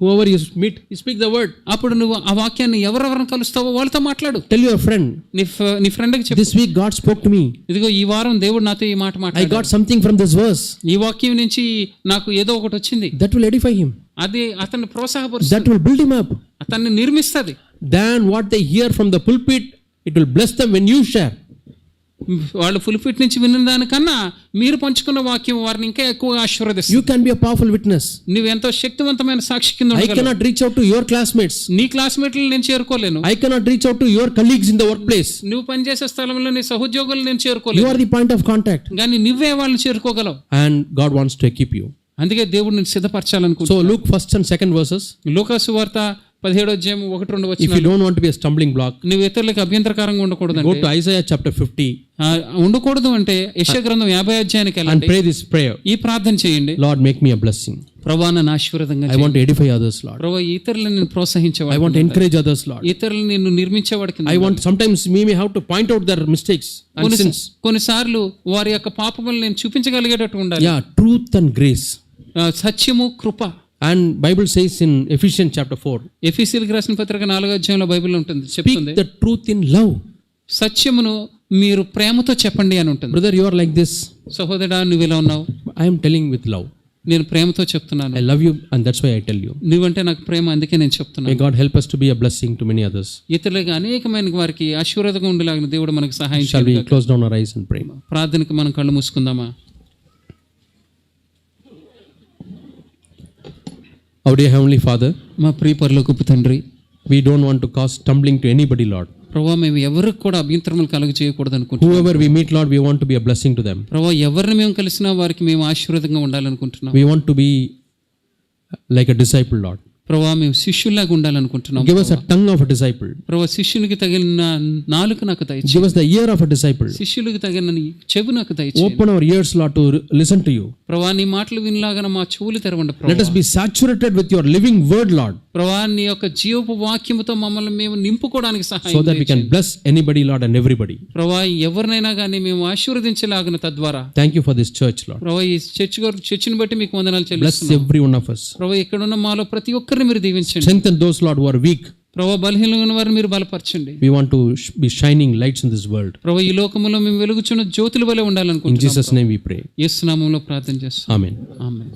whoever you meet, you speak the word. అప్పుడు నువ్వు ఆ వాక్యాన్ని ఎవరెవరిని కలుస్తావో వాళ్ళతో మాట్లాడు. Tell your friend, నీ ఫ్రెండ్కి చెప్పు, this week God spoke to me. ఇదిగో ఈ వారం దేవుడు నాతో ఈ మాట I మాట్లాడాడు. got something from this verse. ఈ వాక్యం నుంచి నాకు ఏదో ఒకటి వచ్చింది. That will edify him. అది అతన్ని ప్రోత్సాహపరుస్తుంది, That will build him up. అతన్ని నిర్మిస్తుంది. Than what they hear from the pulpit, it will bless them when you share. వాళ్ళు పుల్పిట్ నుంచి విన్న దానికన్నా మీరు పంచుకున్న వాక్యం వారిని ఇంకా ఎక్కువగా ఆశీర్వదిస్తుంది. You can be a powerful witness. నువ్వు ఎంతో శక్తివంతమైన సాక్షి కింద I ఉండగలవు. cannot reach out to your classmates. నీ క్లాస్మేట్లు నేను చేరుకోలేను. I cannot reach out to your colleagues in the workplace. నువ్వు పనిచేసే స్థలంలో నీ సహోద్యోగులు నేను You చేరుకోలేను. are the point of contact. కానీ నువ్వే వాళ్ళని చేరుకోగలవు. And God wants to equip you. అందుకే దేవుడు నేను సిద్ధపరచాలనుకుంటున్నాను. So Luke 1st and 2nd verses. లూకా సువార్త 17వ అధ్యాయం 1-2 If you వచనాలు. don't want to be a stumbling block, నువ్వు ఇతరులకు అభ్యంతరకరంగా ఉండకూడదు go అంటే, to Isaiah chapter 50 ఉండకూడదు అంటే యెషయా గ్రంథం 50వ అధ్యాయానికి and వెళ్ళండి. pray this prayer. ఈ ప్రార్థన చేయండి. Lord, make me a blessing. ప్రభువా, నన్ను ఆశీర్వాదంగా I చేయి. want to edify others, Lord. ప్రభువా, ఇతరులను నేను I ప్రోత్సహించేవాడు, want to encourage others, Lord. ఇతరులను నేను నిర్మించేవాడికి. I want, sometimes we may have to point out their mistakes and sins. కొన్నిసార్లు వారి యొక్క పాపములు నేను చూపించగలిగేటట్టు ఉండాలి. Yeah, truth and grace. సత్యము, కృప. And Bible says in Ephesians chapter 4, ఎఫెసీయులకు రాసిన పత్రిక 4వ అధ్యాయంలో బైబిల్ ఉంటుంది, speak చెప్తుంది, the truth in love. సత్యమును మీరు ప్రేమతో చెప్పండి అని ఉంటుంది. Brother, you are like this. సహోదరా, నువ్వు ఇలా ఉన్నావు. I am telling with love. నేను ప్రేమతో చెప్తున్నాను. I love you and that's why I tell you. నువ్వంటే నాకు ప్రేమ, అందుకే నేను May చెప్తున్నాను. God help us to be a blessing to many others. ఇతరులకు అనేకమైన వారికి ఆశీర్వాదంగా ఉండేలాగా దేవుడు మనకు సహాయం Shall we చేయాలి. close down our eyes and pray? ప్రార్థనకు మనం కళ్ళు మూసుకుందామా? Our dear Heavenly Father, మా ప్రియ పరలోకపు తండ్రి, we don't want to cause stumbling to anybody, Lord. ప్రభా మేము ఎవరికి కూడా అభ్యంతరములు కలుగ చేయకూడదు అనుకుంటున్నాం. Whoever we meet, Lord, we want to be a blessing to them. ప్రభా ఎవరిని మేము కలిసినా వారికి మేము ఆశీర్వాదంగా ఉండాలనుకుంటున్నాం. We want to be like a disciple, Lord. ప్రభా మేము శిష్యుల్లాగా ఉండాలనుకుంటున్నాం. Give us a tongue of a disciple. ప్రభా శిష్యునికి తగిన నాలుక నాకు దయచేయి. Give us the ear of a disciple. శిష్యులకు తగిన చెవి నాకు దయచేయి. Open our ears, Lord, to listen to you. ప్రభా నీ మాటలు వినలాగా మా చెవులు తెరవండి. Let us be saturated with your living word, Lord, ప్రభా నీ యొక్క జీవపు వాక్యముతో మమ్మల్ని మేము నింపుకోవడానికి సహాయం so that we can bless anybody, Lord, and everybody. ప్రభా ఎవరినైనా కానీ మేము ఆశీర్వదించలాగిన తద్వారా. Thank you for this church, Lord. ప్రభా ఈ చర్చిని బట్టి మీకు వందనాలు Bless చెల్లిస్తున్నాం. every one of us. ప్రభా ఇక్కడ ఉన్న మాలో ప్రతి ఒక్కరిని మీరు దీవించండి. Strengthen those, Lord, who are weak. ప్రభా బలహీనంగా ఉన్న వారిని మీరు బలపరచండి. We want to be shining lights in this world. ప్రభా ఈ లోకములో మేము వెలుగుచున్న జ్యోతుల వలె In ఉండాలనుకుంటున్నాం. Jesus' name we pray. యేసు నామములో ప్రార్థన చేస్తాం. Amen. ఆమేన్.